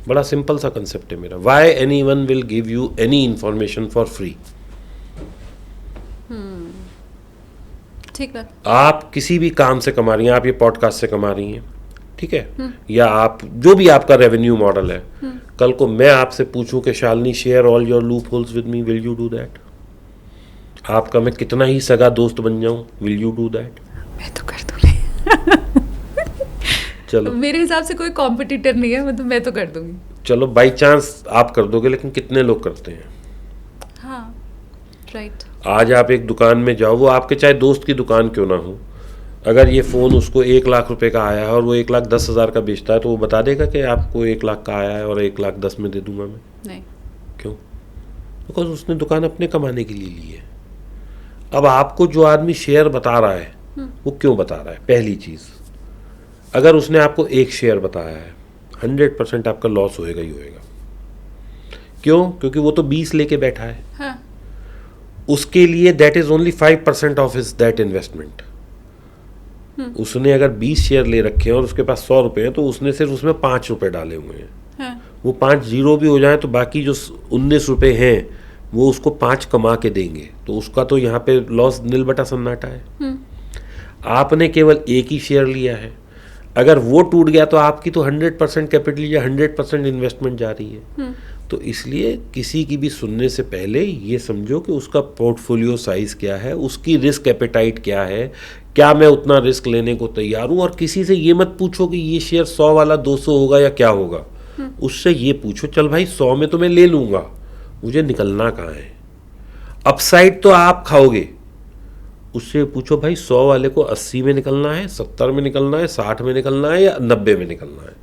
बड़ा सिंपल सा कंसेप्ट है मेरा। Why anyone will give you any information for free? ठीक है। आप किसी भी काम से कमा रही हैं, आप ये पॉडकास्ट से कमा रही हैं, ठीक है, या आप जो भी आपका रेवेन्यू मॉडल है, कल को मैं आपसे पूछूं कि Shalini share all your loop holes with me, will you do that? आपका मैं कितना ही सगा दोस्त बन जाऊं, विल यू डू दैट? मैं तो कर दूंगी। चलो, मेरे हिसाब से कोई कॉम्पिटिटर नहीं है, मतलब मैं तो कर दूंगी। चलो, बाई चांस आप कर दोगे, लेकिन कितने लोग करते हैं? हाँ, राइट। आज आप एक दुकान में जाओ, वो आपके चाहे दोस्त की दुकान क्यों ना हो, अगर ये फ़ोन उसको 1 लाख रुपए का आया है और वो 1,10,000 का बेचता है, तो वो बता देगा कि आपको 1 लाख का आया है और 1,10,000 में दे दूंगा मैं? नहीं। क्यों? बिकॉज उसने दुकान अपने कमाने के लिए ली है। अब आपको जो आदमी शेयर बता रहा है वो क्यों बता रहा है? पहली चीज़, अगर उसने आपको एक शेयर बताया है, 100% आपका लॉस होएगा ही होएगा। क्यों? क्योंकि वो तो 20 लेके बैठा है। हाँ। उसके लिए that is only 5% of his that investment. उसने अगर 20 शेयर ले रखे हैं और उसके पास 100 रुपए हैं, तो उसने सिर्फ उसमें 5 रुपए डाले हुए हैं। हाँ। वो 5 जीरो भी हो जाए तो बाकी जो 19 रुपए हैं वो उसको 5 कमा के देंगे, तो उसका तो यहाँ पे लॉस नील बटा सन्नाटा है। आपने केवल एक ही शेयर लिया है, अगर वो टूट गया तो आपकी तो 100% कैपिटल या 100% इन्वेस्टमेंट जा रही है। तो इसलिए किसी की भी सुनने से पहले ये समझो कि उसका पोर्टफोलियो साइज क्या है, उसकी रिस्क एपेटाइट क्या है, क्या मैं उतना रिस्क लेने को तैयार हूँ। और किसी से ये मत पूछो कि ये शेयर 100 वाला 200 होगा या क्या होगा। उससे ये पूछो, चल भाई 100 में तो मैं ले लूँगा, मुझे निकलना कहाँ है? अपसाइड तो आप खाओगे। उससे पूछो, भाई 100 वाले को 80 में निकलना है, 70 में निकलना है, 60 में निकलना है या 90 में निकलना है?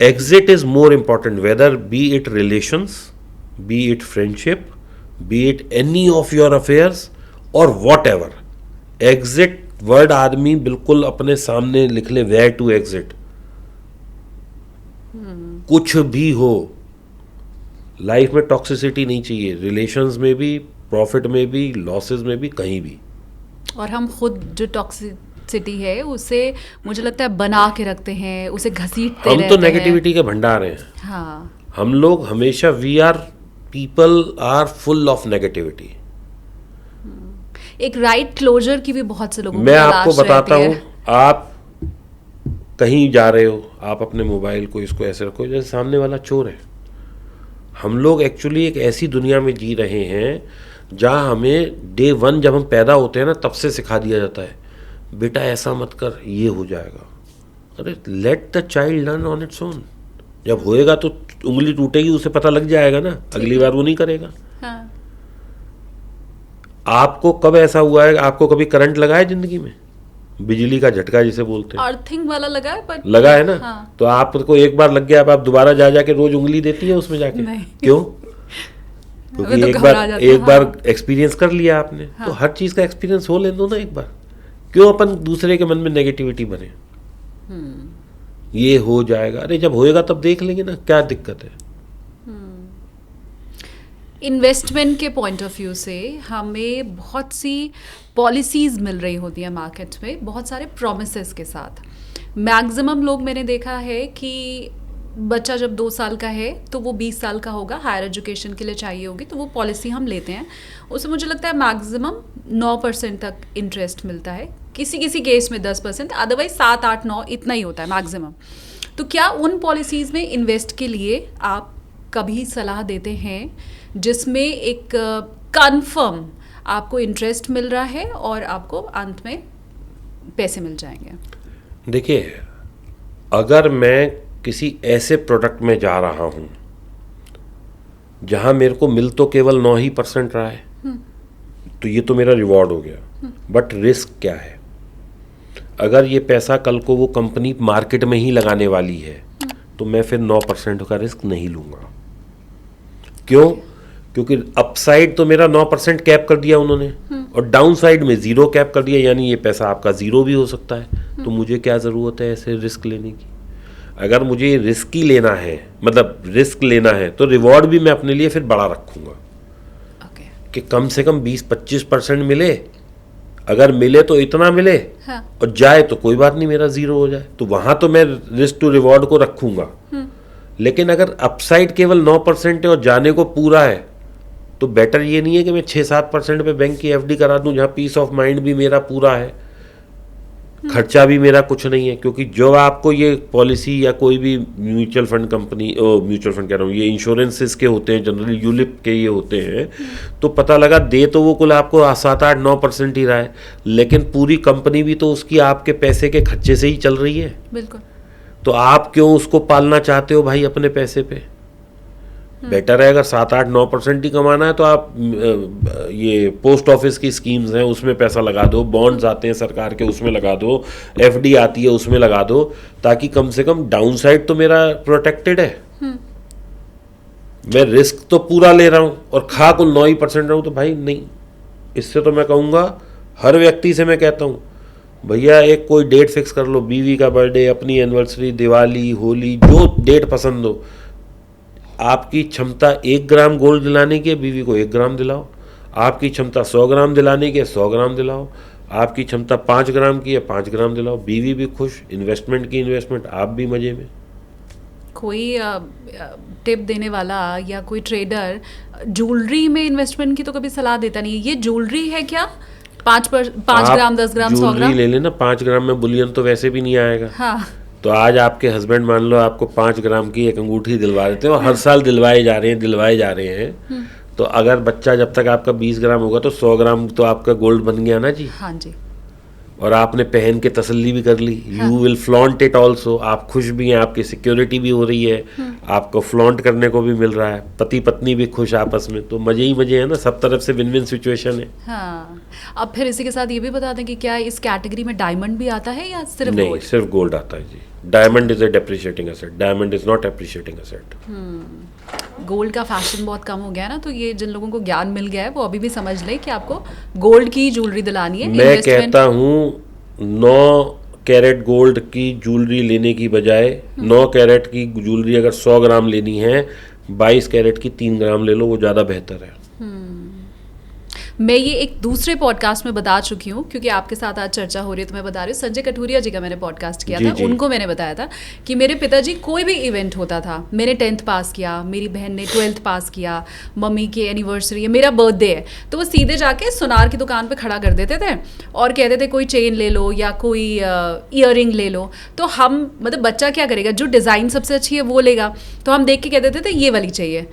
Exit is more important, whether be it relations, be it friendship, be it any of your affairs or whatever. Exit word आदमी बिल्कुल अपने सामने लिख ले, where to exit. कुछ भी हो, लाइफ में टॉक्सिसिटी नहीं चाहिए, रिलेशंस में भी, प्रॉफिट में भी, लॉसेस में भी, कहीं भी। और हम खुद जो टॉक्सिसिटी है उसे मुझे लगता है बना के रखते हैं, उसे घसीटते रहते हैं। हम तो नेगेटिविटी के भंडार हैं। हाँ। हम लोग हमेशा, we are people are full of negativity. एक राइट क्लोजर की भी बहुत से लोगों को मैं आपको तलाश बताता रहती हूँ, है। आप कहीं जा रहे हो, आप अपने मोबाइल को इसको ऐसे रखो जैसे सामने वाला चोर है। हम लोग एक्चुअली एक ऐसी दुनिया में जी रहे हैं जहाँ हमें डे 1 जब हम पैदा होते हैं ना, तब से सिखा दिया जाता है, बेटा ऐसा मत कर, ये हो जाएगा। अरे let the child learn on its own. जब होएगा तो उंगली टूटेगी, उसे पता लग जाएगा ना, अगली बार वो नहीं करेगा। हाँ। आपको कब ऐसा हुआ है, आपको कभी करंट लगा है जिंदगी में? बिजली का झटका जिसे बोलते हैं, अर्थिंग वाला लगा है, पर लगा है ना। हाँ। तो आपको एक बार लग गया, अब आप दोबारा जा जाके रोज उंगली देती है उसमें जाके? नहीं। क्यों? क्योंकि तो एक बार एक्सपीरियंस कर लिया आपने। हाँ। तो हर चीज का एक्सपीरियंस हो लेने दो ना एक बार। क्यों अपन दूसरे के मन में नेगेटिविटी बने? ये हो जाएगा, अरे जब होएगा तब देख लेंगे ना, क्या दिक्कत है? इन्वेस्टमेंट के पॉइंट ऑफ व्यू से हमें बहुत सी पॉलिसीज़ मिल रही होती हैं मार्केट में, बहुत सारे प्रोमिसेस के साथ। मैक्सिमम लोग मैंने देखा है कि बच्चा जब 2 साल का है तो वो 20 साल का होगा, हायर एजुकेशन के लिए चाहिए होगी, तो वो पॉलिसी हम लेते हैं। उससे मुझे लगता है मैक्सिमम 9% तक इंटरेस्ट मिलता है, किसी किसी केस में 10%, अदरवाइज 7, 8, 9 इतना ही होता है मैक्सिमम। तो क्या उन पॉलिसीज़ में इन्वेस्ट के लिए आप कभी सलाह देते हैं जिसमें एक कंफर्म आपको इंटरेस्ट मिल रहा है और आपको अंत में पैसे मिल जाएंगे? देखिए, अगर मैं किसी ऐसे प्रोडक्ट में जा रहा हूँ जहाँ मेरे को मिल तो केवल 9% रहा है, तो ये तो मेरा रिवॉर्ड हो गया। बट रिस्क क्या है? अगर ये पैसा कल को वो कंपनी मार्केट में ही लगाने वाली है तो मैं फिर 9% का रिस्क नहीं लूँगा। क्यों? क्योंकि अपसाइड तो मेरा 9% कैप कर दिया उन्होंने और डाउन साइड में 0 कैप कर दिया, यानी ये पैसा आपका 0 भी हो सकता है। तो मुझे क्या ज़रूरत है ऐसे रिस्क लेने की? अगर मुझे रिस्क ही लेना है, मतलब रिस्क लेना है, तो रिवॉर्ड भी मैं अपने लिए फिर बड़ा रखूँगा कि कम से कम 20-25% मिले। अगर मिले तो इतना मिले, हाँ। और जाए तो कोई बात नहीं, मेरा 0 हो जाए, तो वहाँ तो मैं रिस्क टू रिवॉर्ड को रखूँगा। लेकिन अगर अपसाइड केवल 9% है और जाने को पूरा है, तो बेटर ये नहीं है कि मैं 6-7% पे बैंक की एफडी करा दूं, जहाँ पीस ऑफ माइंड भी मेरा पूरा है, खर्चा भी मेरा कुछ नहीं है। क्योंकि जो आपको ये पॉलिसी या कोई भी mutual fund company, mutual fund कह रहा हूँ, ये इंश्योरेंसेस के होते हैं, जनरली यूलिप के ये होते हैं, तो पता लगा दे तो वो कुल आपको 7-8-9% ही रहा है, लेकिन पूरी कंपनी भी तो उसकी आपके पैसे के खर्चे से ही चल रही है। बिल्कुल। तो आप क्यों उसको पालना चाहते हो भाई अपने पैसे पे? बेटर है अगर 7-8-9% ही कमाना है तो आप ये पोस्ट ऑफिस की स्कीम्स हैं उसमें पैसा लगा दो, बॉन्ड्स आते हैं सरकार के उसमें लगा दो, एफडी आती है उसमें लगा दो, ताकि कम से कम डाउन साइड तो मेरा प्रोटेक्टेड है। मैं रिस्क तो पूरा ले रहा हूं और खा कुल 9% रहा हूं, तो भाई नहीं। इससे तो मैं कहूँगा, हर व्यक्ति से मैं कहता हूँ, भैया एक कोई डेट फिक्स कर लो, बीवी का बर्थडे, अपनी एनिवर्सरी, दिवाली, होली, जो डेट पसंद हो। आपकी क्षमता 1 ग्राम गोल्ड दिलाने की है, बीवी को 1 ग्राम दिलाओ। आपकी क्षमता 100 ग्राम दिलाने की है, 100 ग्राम दिलाओ। आपकी क्षमता 5 ग्राम की है, 5 ग्राम दिलाओ। बीवी भी खुश, इन्वेस्टमेंट की इन्वेस्टमेंट, आप भी मजे में। कोई टिप देने वाला या कोई ट्रेडर ज्वेलरी में इन्वेस्टमेंट की तो कभी सलाह देता नहीं है। ये ज्वेलरी है क्या? 5 ग्राम, 10 ग्राम, 100 ग्राम ले लेना। 5 ग्राम में बुलियन तो वैसे भी नहीं आएगा। हाँ। तो आज आपके हस्बैंड मान लो आपको 5 ग्राम की एक अंगूठी दिलवा देते हैं और हर साल दिलवाए जा रहे हैं। तो अगर बच्चा जब तक आपका 20 ग्राम होगा तो 100 ग्राम तो आपका गोल्ड बन गया ना जी। हाँ जी। और आपने पहन के तसल्ली भी कर ली। You will flaunt it also. आप खुश भी हैं, आपकी सिक्योरिटी भी हो रही है, आपको फ्लॉन्ट करने को भी मिल रहा है, पति पत्नी भी खुश आपस में, तो मजे ही मजे है ना, सब तरफ से विन विन सिचुएशन है। हाँ। अब फिर इसी के साथ ये भी बता दें कि क्या इस कैटेगरी में डायमंड भी आता है या सिर्फ नहीं, गोल्ड? सिर्फ गोल्ड आता है जी। Diamond is a depreciating asset, diamond is not appreciating asset. Gold का फैशन बहुत कम हो गया है ना, तो ये जिन लोगों को ज्ञान मिल गया है वो अभी भी समझ लें कि आपको गोल्ड की ज्वेलरी दिलानी है। मैं कहता हूँ 9 कैरेट गोल्ड की ज्वेलरी लेने की बजाय 9 कैरेट की ज्वेलरी अगर 100 ग्राम लेनी है, 22 कैरेट की 3 ग्राम ले लो, वो ज़्यादा बेहतर है। मैं ये एक दूसरे पॉडकास्ट में बता चुकी हूँ, क्योंकि आपके साथ आज चर्चा हो रही है तो मैं बता रही हूँ। संजय कठुरिया जी का मैंने पॉडकास्ट किया था, उनको मैंने बताया था कि मेरे पिताजी कोई भी इवेंट होता था, मैंने 10th पास किया, मेरी बहन ने 12th पास किया, मम्मी की एनिवर्सरी है, मेरा बर्थडे है, तो वो सीधे जाके सुनार की दुकान पे खड़ा कर देते थे और कहते थे कोई चेन ले लो या कोई ईयरिंग ले लो। तो हम, मतलब बच्चा क्या करेगा, जो डिज़ाइन सबसे अच्छी है वो लेगा, तो हम देख के कह देते थे ये वाली चाहिए,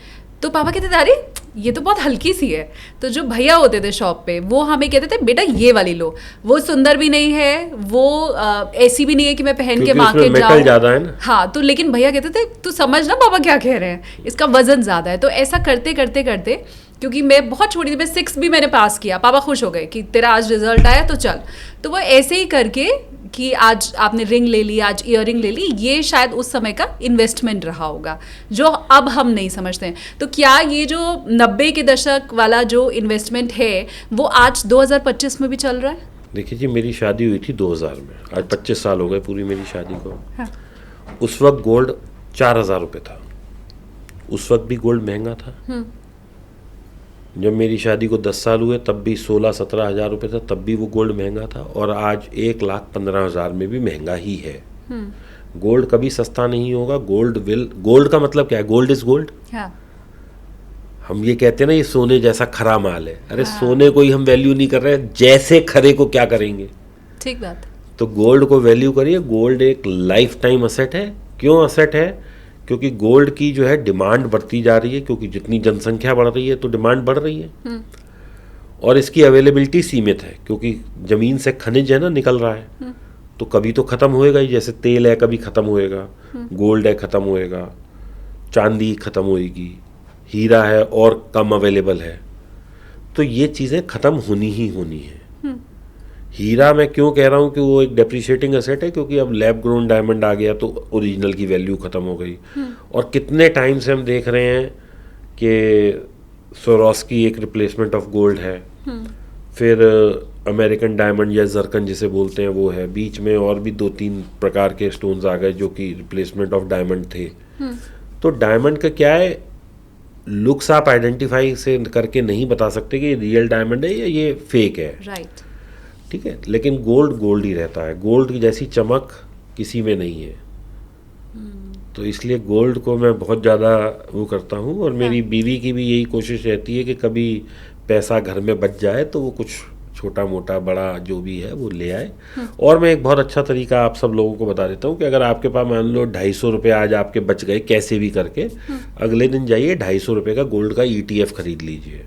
तो पापा कहते थे अरे ये तो बहुत हल्की सी है। तो जो भैया होते थे शॉप पे वो हमें कहते थे बेटा ये वाली लो, वो सुंदर भी नहीं है, वो ऐसी भी नहीं है कि मैं पहन के मार्केट जाऊँ, ज़्यादा है ना। हाँ, तो लेकिन भैया कहते थे तू समझ ना पापा क्या कह रहे हैं, इसका वजन ज़्यादा है। तो ऐसा करते करते करते, क्योंकि मैं बहुत छोटी थी, मैं 6 भी मैंने पास किया, पापा खुश हो गए कि तेरा आज रिजल्ट आया तो चल। तो वो ऐसे ही करके कि आज आपने रिंग ले ली, आज ईयरिंग ले ली, ये शायद उस समय का इन्वेस्टमेंट रहा होगा जो अब हम नहीं समझते हैं। तो क्या ये जो 90 के दशक वाला जो इन्वेस्टमेंट है वो आज 2025 में भी चल रहा है? देखिए जी, मेरी शादी हुई थी 2000 में, आज 25 साल हो गए पूरी मेरी शादी को। हाँ। उस वक्त गोल्ड 4000 रुपये था, उस वक्त भी गोल्ड महंगा था। जब मेरी शादी को 10 साल हुए तब भी 16-17 हज़ार रुपये था, तब भी वो गोल्ड महंगा था, और आज 1,15,000 में भी महंगा ही है। गोल्ड कभी सस्ता नहीं होगा। गोल्ड का मतलब क्या है? Gold is gold. हम ये कहते हैं ना, ये सोने जैसा खरा माल है। अरे सोने को ही हम वैल्यू नहीं कर रहे, जैसे खरे को क्या करेंगे। ठीक बात। तो गोल्ड को वैल्यू करिए। गोल्ड एक लाइफ टाइम असेट है। क्यों असेट है? क्योंकि गोल्ड की जो है डिमांड बढ़ती जा रही है, क्योंकि जितनी जनसंख्या बढ़ रही है तो डिमांड बढ़ रही है। और इसकी अवेलेबिलिटी सीमित है, क्योंकि ज़मीन से खनिज है ना निकल रहा है, तो कभी तो ख़त्म होएगा ही। जैसे तेल है कभी ख़त्म होएगा, गोल्ड है ख़त्म होएगा, चांदी ख़त्म होएगी, हीरा है और कम अवेलेबल है, तो ये चीज़ें ख़त्म होनी ही होनी है। हीरा मैं क्यों कह रहा हूँ कि वो एक डेप्रिशिएटिंग एसेट है, क्योंकि अब लैब ग्रोन डायमंड आ गया तो ओरिजिनल की वैल्यू ख़त्म हो गई। और कितने टाइम से हम देख रहे हैं कि सोरोस्की एक रिप्लेसमेंट ऑफ गोल्ड है, फिर अमेरिकन डायमंड या जर्कन जिसे बोलते हैं वो है, बीच में और भी 2-3 प्रकार के स्टोन्स आ गए जो कि रिप्लेसमेंट ऑफ डायमंड थे। तो डायमंड का क्या है, लुक्स आप आइडेंटिफाई से करके नहीं बता सकते कि ये रियल डायमंड है या ये फेक है। राइट। ठीक है, लेकिन गोल्ड गोल्ड ही रहता है। गोल्ड की जैसी चमक किसी में नहीं है। तो इसलिए गोल्ड को मैं बहुत ज़्यादा वो करता हूँ। और मेरी बीवी की भी यही कोशिश रहती है कि कभी पैसा घर में बच जाए तो वो कुछ छोटा मोटा बड़ा जो भी है वो ले आए। और मैं एक बहुत अच्छा तरीका आप सब लोगों को बता देता हूँ कि अगर आपके पास मान लो 250 रुपये आज आपके बच गए कैसे भी करके, अगले दिन जाइए 250 रुपये का गोल्ड का ETF खरीद लीजिए।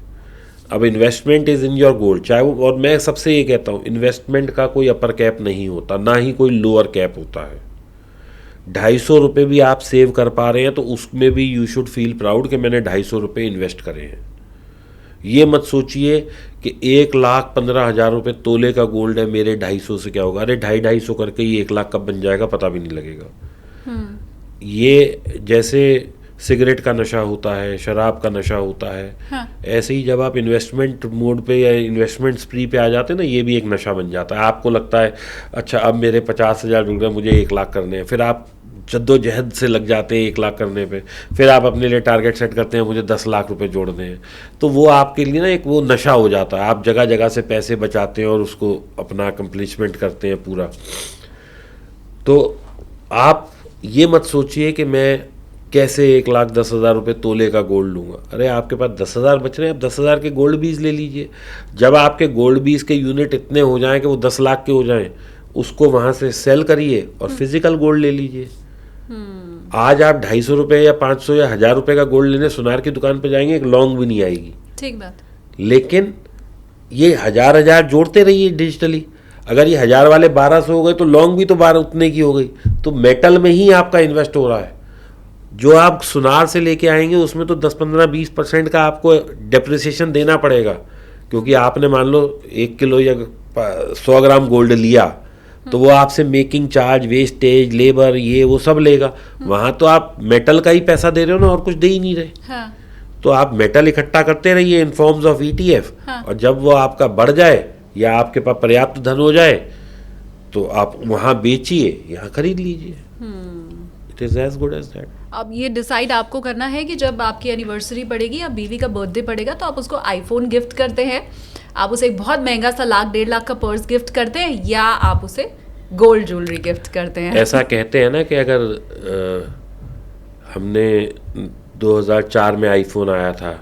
अब investment is in your gold, चाहे वो, और मैं सबसे ये कहता हूँ इन्वेस्टमेंट का कोई अपर कैप नहीं होता, ना ही कोई लोअर कैप होता है। 250 रुपये भी आप सेव कर पा रहे हैं तो उसमें भी यू शुड फील प्राउड कि मैंने 250 रुपये इन्वेस्ट करे हैं। ये मत सोचिए कि 1,15,000 रुपये तोले का गोल्ड है, मेरे 250 से क्या होगा। अरे 250 करके ये 1 लाख कब बन जाएगा पता भी नहीं लगेगा। ये जैसे सिगरेट का नशा होता है, शराब का नशा होता है, ऐसे ही जब आप इन्वेस्टमेंट मोड पे या इन्वेस्टमेंट स्प्री पे आ जाते हैं ना, ये भी एक नशा बन जाता है। आपको लगता है अच्छा अब मेरे 50,000 डूब गए, मुझे 1 लाख करने हैं, फिर आप जद्दोजहद से लग जाते हैं 1 लाख करने पे, फिर आप अपने लिए टारगेट सेट करते हैं मुझे 10 लाख रुपए जोड़ने हैं। तो वो आपके लिए ना एक वो नशा हो जाता है। आप जगह जगह से पैसे बचाते हैं और उसको अपना अकम्प्लिशमेंट करते हैं पूरा। तो आप ये मत सोचिए कि मैं कैसे 1,10,000 रुपये तोले का गोल्ड लूँगा। अरे आपके पास 10,000 बच रहे हैं, आप 10,000 के गोल्ड बीज ले लीजिए। जब आपके गोल्ड बीज के यूनिट इतने हो जाएं कि वो 10 लाख के हो जाएं, उसको वहाँ से सेल करिए और फिजिकल गोल्ड ले लीजिए। आज आप 250 रुपये या 500 या 1,000 रुपये का गोल्ड लेने सुनार की दुकान पर जाएंगे, एक लौंग भी नहीं आएगी। ठीक बात। लेकिन ये 1,000 जोड़ते रहिए डिजिटली। अगर ये 1,000 वाले 1,200 हो गए तो लौंग भी तो 12 उतने की हो गई। तो मेटल में ही आपका इन्वेस्ट हो रहा है। जो आप सुनार से लेके आएंगे उसमें तो 10-15-20% का आपको डेप्रिसिएशन देना पड़ेगा, क्योंकि आपने मान लो 1 किलो या 100 ग्राम गोल्ड लिया तो वो आपसे मेकिंग चार्ज, वेस्टेज, लेबर, ये वो सब लेगा। वहाँ तो आप मेटल का ही पैसा दे रहे हो ना, और कुछ दे ही नहीं रहे। हाँ। तो आप मेटल इकट्ठा करते रहिए इन फॉर्म्स ऑफ ETF। हाँ। और जब वो आपका बढ़ जाए या आपके पास पर्याप्त धन हो जाए तो आप वहाँ बेचिए, यहाँ खरीद लीजिए। It is as good as that. अब ये डिसाइड आपको करना है कि जब आपकी एनिवर्सरी पड़ेगी या बीवी का बर्थडे पड़ेगा तो आप उसको आईफोन गिफ्ट करते हैं, आप उसे एक बहुत महंगा सा 1,00,000-1.5 लाख का पर्स गिफ्ट करते हैं, या आप उसे गोल्ड ज्वेलरी गिफ्ट करते हैं। ऐसा कहते हैं ना कि अगर हमने 2004 में आईफोन आया था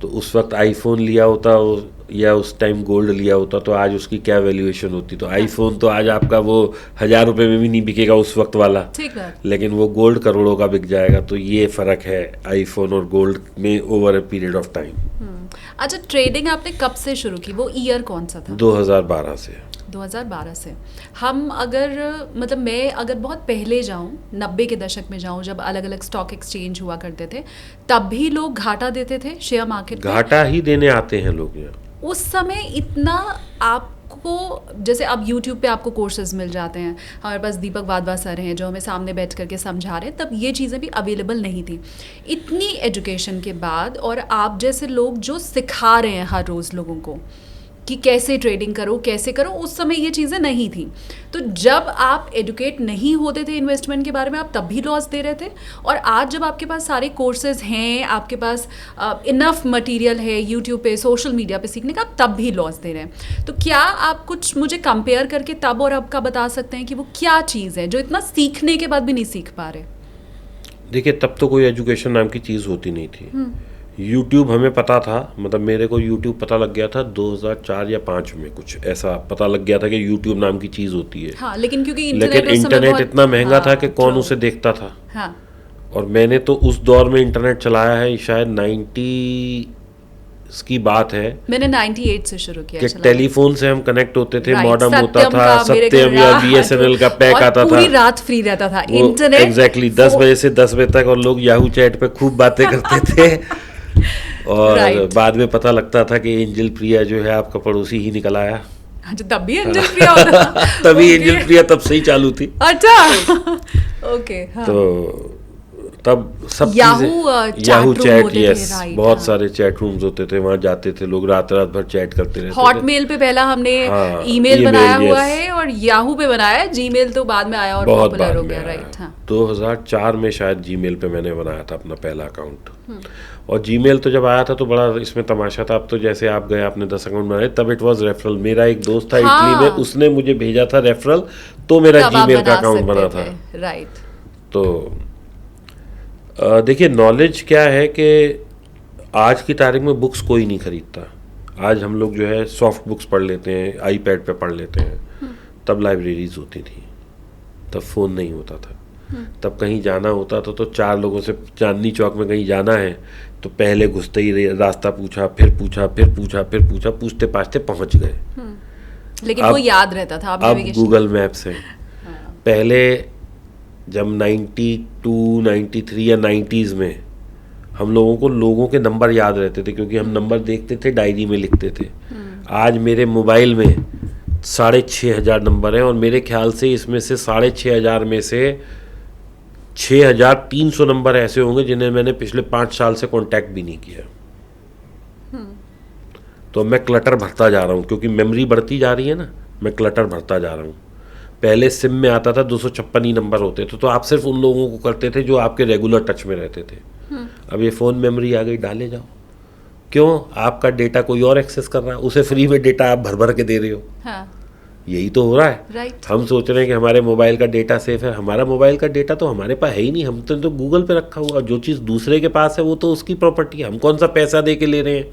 तो उस वक्त आईफोन लिया होता या उस टाइम गोल्ड लिया होता तो आज उसकी क्या वैल्यूएशन होती। तो आईफोन तो आज आपका वो 1,000 रुपये में भी नहीं बिकेगा उस वक्त वाला, ठीक है, लेकिन वो गोल्ड करोड़ों का बिक जाएगा। तो ये फ़र्क है आईफोन और गोल्ड में over a period of time. अच्छा, ट्रेडिंग आपने कब से शुरू की? वो ईयर कौन सा था? 2012 से। 2012 से। हम अगर मतलब मैं अगर बहुत पहले जाऊं, 90 के दशक में जाऊं, जब अलग अलग स्टॉक एक्सचेंज हुआ करते थे, तब भी लोग घाटा देते थे शेयर मार्केट में। घाटा ही देने आते हैं लोग यहाँ। उस समय इतना आपको, जैसे अब YouTube पे आपको कोर्सेज मिल जाते हैं, हमारे पास दीपक वाधवा सर हैं जो हमें सामने बैठ करके समझा रहे हैं, तब ये चीज़ें भी अवेलेबल नहीं थी। इतनी एजुकेशन के बाद और आप जैसे लोग जो सिखा रहे हैं हर रोज़ लोगों को कि कैसे ट्रेडिंग करो, कैसे करो, उस समय ये चीज़ें नहीं थी। तो जब आप एडुकेट नहीं होते थे इन्वेस्टमेंट के बारे में, आप तब भी लॉस दे रहे थे, और आज जब आपके पास सारे कोर्सेज हैं, आपके पास इनफ मटेरियल है यूट्यूब पे, सोशल मीडिया पे सीखने का, आप तब भी लॉस दे रहे हैं। तो क्या आप कुछ मुझे कंपेयर करके तब और अब का बता सकते हैं कि वो क्या चीज़ है जो इतना सीखने के बाद भी नहीं सीख पा रहे? देखिए, तब तो कोई एजुकेशन नाम की चीज़ होती नहीं थी, यूट्यूब हमें पता था, मतलब मेरे को यूट्यूब पता लग गया था 2004 या 5 में, कुछ ऐसा पता लग गया था कि यूट्यूब नाम की चीज़ होती है। हाँ, लेकिन क्योंकि लेकिन उस समय इंटरनेट बहुत, इतना महंगा था कि कौन true, उसे देखता था। हाँ, और मैंने तो उस दौर में इंटरनेट चलाया है, शायद 90 की बात है, मैंने 98 से शुरू किया कि चलाना। टेलीफोन से हम कनेक्ट होते थे, Right, मॉडेम होता सत्यम था, का मेरे घर सत्यम या रहा, BSNL का पैक और आता था, पूरी रात फ्री रहता था वो इंटरनेट। एग्जैक्टली 10 बजे से 10 बजे तक, और लोग याहू चैट पे खूब बातें करते थे। और Right. बाद में पता लगता था कि एंजल प्रिया जो है आपका पड़ोसी ही निकल आया। अच्छा, तब भी एंजल प्रिया होता था? तभी Okay. एंजल प्रिया तब से ही चालू थी। अच्छा, ओके, हाँ। तो तब सब याहू, चीजें, chat याहू room चैट, होते थे, यस, right, बहुत हाँ। सारे चैट रूम्स होते थे, वहां जाते थे लोग, रात रात भर चैट करते रहते थे। हॉटमेल पे पहला हमने हाँ, ईमेल email, बनाया हुआ yes. है, और याहू पे बनाया है, जीमेल तो बाद में आया और बहुत पॉपुलर बाद हो में गया, आया। राइट, हाँ। 2004 में शायद जीमेल पे मैंने बनाया था अपना पहला अकाउंट। और जीमेल तो जब आया था तो बड़ा इसमें तमाशा था। अब तो जैसे आप गए, आपने 10 अकाउंट बनाए, तब इट वाज रेफरल। मेरा एक दोस्त था हाँ। इटली में, उसने मुझे भेजा था रेफरल, तो मेरा तब आप जीमेल का बना अकाउंट सकते बना थे, था। राइट। तो देखिए, नॉलेज क्या है कि आज की तारीख में बुक्स कोई नहीं खरीदता। आज हम लोग जो है सॉफ्ट बुक्स पढ़ लेते हैं, आईपैड पे पढ़ लेते हैं। तब लाइब्रेरीज होती थी, तब फ़ोन नहीं होता था, तब कहीं जाना होता था तो 4 लोगों से, चांदनी चौक में कहीं जाना है तो पहले घुसते ही रास्ता पूछा, फिर पूछा, फिर पूछा, फिर पूछा, पूछते पाछते पहुंच गए। लेकिन अब- वो याद रहता था, अब गूगल मैप्स है। पहले जब 92, 93 या 90s में हम लोगों को लोगों के नंबर याद रहते थे, क्योंकि हम नंबर देखते थे, डायरी में लिखते थे। आज मेरे मोबाइल में 6,500 नंबर हैं, और मेरे ख्याल से इसमें से 6,500 में से 6,300 नंबर ऐसे होंगे जिन्हें मैंने पिछले 5 साल से कांटेक्ट भी नहीं किया। तो मैं क्लटर भरता जा रहा हूँ, क्योंकि मेमोरी बढ़ती जा रही है ना, मैं क्लटर भरता जा रहा हूँ। पहले सिम में आता था 256 ही नंबर होते थे, तो आप सिर्फ उन लोगों को करते थे जो आपके रेगुलर टच में रहते थे। अब ये फ़ोन मेमोरी आ गई, डाले जाओ। क्यों? आपका डेटा कोई और एक्सेस कर रहा है, उसे फ्री में डेटा आप भर भर के दे रहे हो। हाँ, यही तो हो रहा है। राइट। हम सोच रहे हैं कि हमारे मोबाइल का डेटा सेफ है। हमारा मोबाइल का डेटा तो हमारे पास है ही नहीं, हम तो गूगल पे रखा हुआ। जो चीज़ दूसरे के पास है वो तो उसकी प्रॉपर्टी है, हम कौन सा पैसा दे के ले रहे हैं?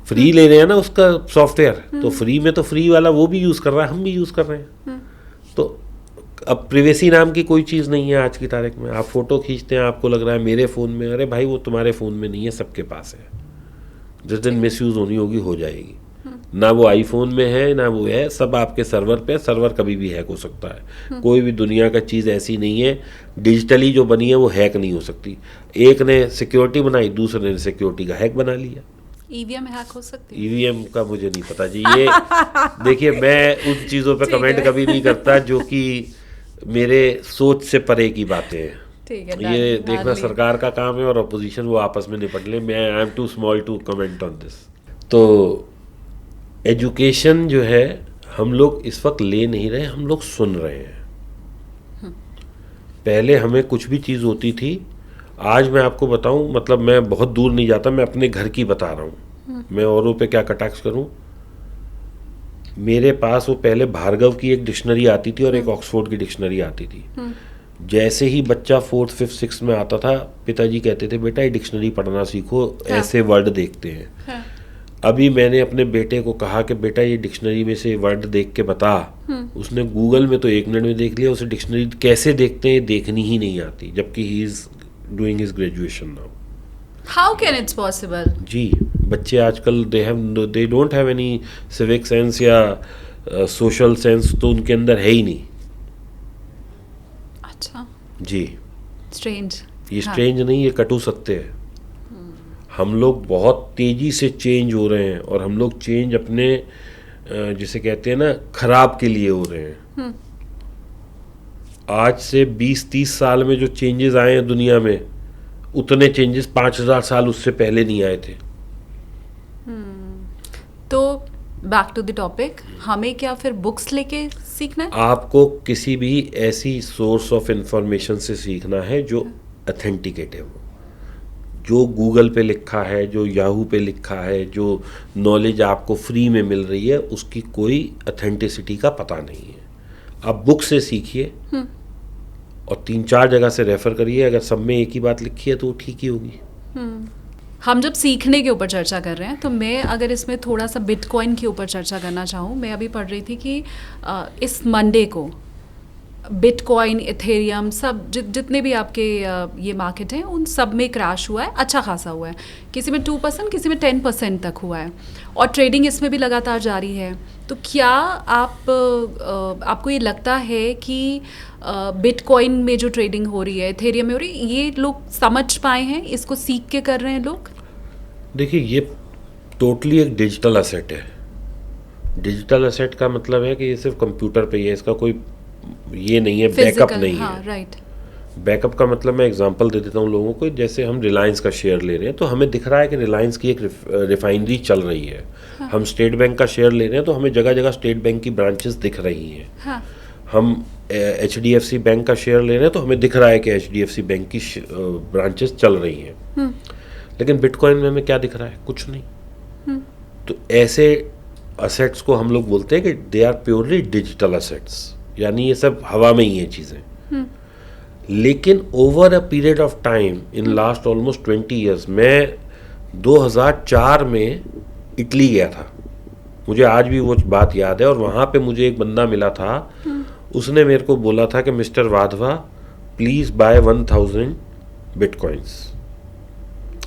फ्री ले रहे हैं ना उसका सॉफ्टवेयर, तो फ्री में तो फ्री वाला वो भी यूज़ कर रहा है, हम भी यूज़ कर रहे हैं। तो अब प्रिवेसी नाम की कोई चीज़ नहीं है आज की तारीख में। आप फ़ोटो खींचते हैं, आपको लग रहा है मेरे फ़ोन में, अरे भाई वो तुम्हारे फ़ोन में नहीं है, सबके पास है। जिस दिन मिसयूज़ होनी होगी हो जाएगी। ना वो आईफोन में है ना वो है, सब आपके सर्वर पे। सर्वर कभी भी हैक हो सकता है। कोई भी दुनिया का चीज़ ऐसी नहीं है डिजिटली जो बनी है वो हैक नहीं हो सकती। एक ने सिक्योरिटी बनाई, दूसरे ने सिक्योरिटी का हैक बना लिया। ईवीएम हैक हो सकती है? ईवीएम का मुझे नहीं पता जी। ये देखिए, मैं उन चीज़ों पे ठीक कमेंट है। कभी नहीं करता जो कि मेरे सोच से परे की बातें हैं। ठीक है, ये done, देखना hardly। सरकार का काम है, और अपोजिशन वो आपस में निपट ले। मैं I am too small to comment on this. तो एजुकेशन जो है हम लोग इस वक्त ले नहीं रहे, हम लोग सुन रहे हैं। पहले हमें कुछ भी चीज़ होती थी, आज मैं आपको बताऊं, मतलब मैं बहुत दूर नहीं जाता, मैं अपने घर की बता रहा हूं। मैं औरों पे क्या कटाक्ष करूं। मेरे पास वो पहले भार्गव की एक डिक्शनरी आती थी और एक ऑक्सफोर्ड की डिक्शनरी आती थी। जैसे ही बच्चा 4th, 5th, 6th में आता था, पिताजी कहते थे बेटा ये डिक्शनरी पढ़ना सीखो, हाँ। ऐसे वर्ड देखते हैं। हाँ, अभी मैंने अपने बेटे को कहा कि बेटा ये डिक्शनरी में से वर्ड देख के बता। उसने गूगल में तो 1 मिनट में देख लिया, उसे डिक्शनरी कैसे देखते हैं देखनी ही नहीं आती, जबकि he is doing his graduation now. How can it's possible? जी, बच्चे आजकल they don't have any civic sense या सोशल सेंस, तो उनके अंदर है ही नहीं। अच्छा, जी, स्ट्रेंज। ये स्ट्रेंज नहीं, ये कटु सत्य है। हम लोग बहुत तेज़ी से चेंज हो रहे हैं, और हम लोग चेंज अपने जिसे कहते हैं ना खराब के लिए हो रहे हैं। आज से 20-30 साल में जो चेंजेस आए हैं दुनिया में, उतने चेंजेस 5,000 साल उससे पहले नहीं आए थे। तो बैक टू द टॉपिक, हमें क्या फिर बुक्स लेके सीखना है? आपको किसी भी ऐसी सोर्स ऑफ इंफॉर्मेशन से सीखना है जो ऑथेंटिकेट है। वो जो गूगल पे लिखा है, जो याहू पे लिखा है, जो नॉलेज आपको फ्री में मिल रही है, उसकी कोई ऑथेंटिसिटी का पता नहीं है। आप बुक से सीखिए और 3-4 जगह से रेफ़र करिए। अगर सब में एक ही बात लिखी है तो वो ठीक ही होगी। हम जब सीखने के ऊपर चर्चा कर रहे हैं तो मैं अगर इसमें थोड़ा सा बिटकॉइन के ऊपर चर्चा करना चाहूँ, मैं अभी पढ़ रही थी कि इस मंडे को बिटकॉइन, इथेरियम, सब जितने भी आपके ये मार्केट हैं उन सब में क्रैश हुआ है, अच्छा खासा हुआ है। किसी में 2%, किसी में 10% तक हुआ है और ट्रेडिंग इसमें भी लगातार जारी है। तो क्या आपको ये लगता है कि बिटकॉइन में जो ट्रेडिंग हो रही है, इथेरियम में हो रही है, ये लोग समझ पाए हैं, इसको सीख के कर रहे हैं लोग? देखिए, ये टोटली एक डिजिटल एसेट है। डिजिटल एसेट का मतलब है कि ये सिर्फ कंप्यूटर पे ही है, इसका कोई ये नहीं है, बैकअप नहीं है। राइट। बैकअप का मतलब मैं एग्जांपल दे देता हूँ लोगों को। जैसे हम रिलायंस का शेयर ले रहे हैं तो हमें दिख रहा है कि रिलायंस की एक रिफाइनरी चल रही है। हाँ। हम स्टेट बैंक का शेयर ले रहे हैं तो हमें जगह जगह स्टेट बैंक की ब्रांचेस दिख रही हैं। हाँ। हम HDFC बैंक का शेयर ले रहे हैं तो हमें दिख रहा है कि HDFC बैंक की ब्रांचेस चल रही हैं। लेकिन बिटकॉइन में हमें क्या दिख रहा है? कुछ नहीं। तो ऐसे असेट्स को हम लोग बोलते हैं कि they are purely digital assets, यानी ये सब हवा में ही है चीज़ें। लेकिन over a period of time in last almost 20 years, मैं 2004 में इटली गया था, मुझे आज भी वो बात याद है। और वहाँ पे मुझे एक बंदा मिला था, उसने मेरे को बोला था कि mister Wadhwa please buy 1000 bitcoins.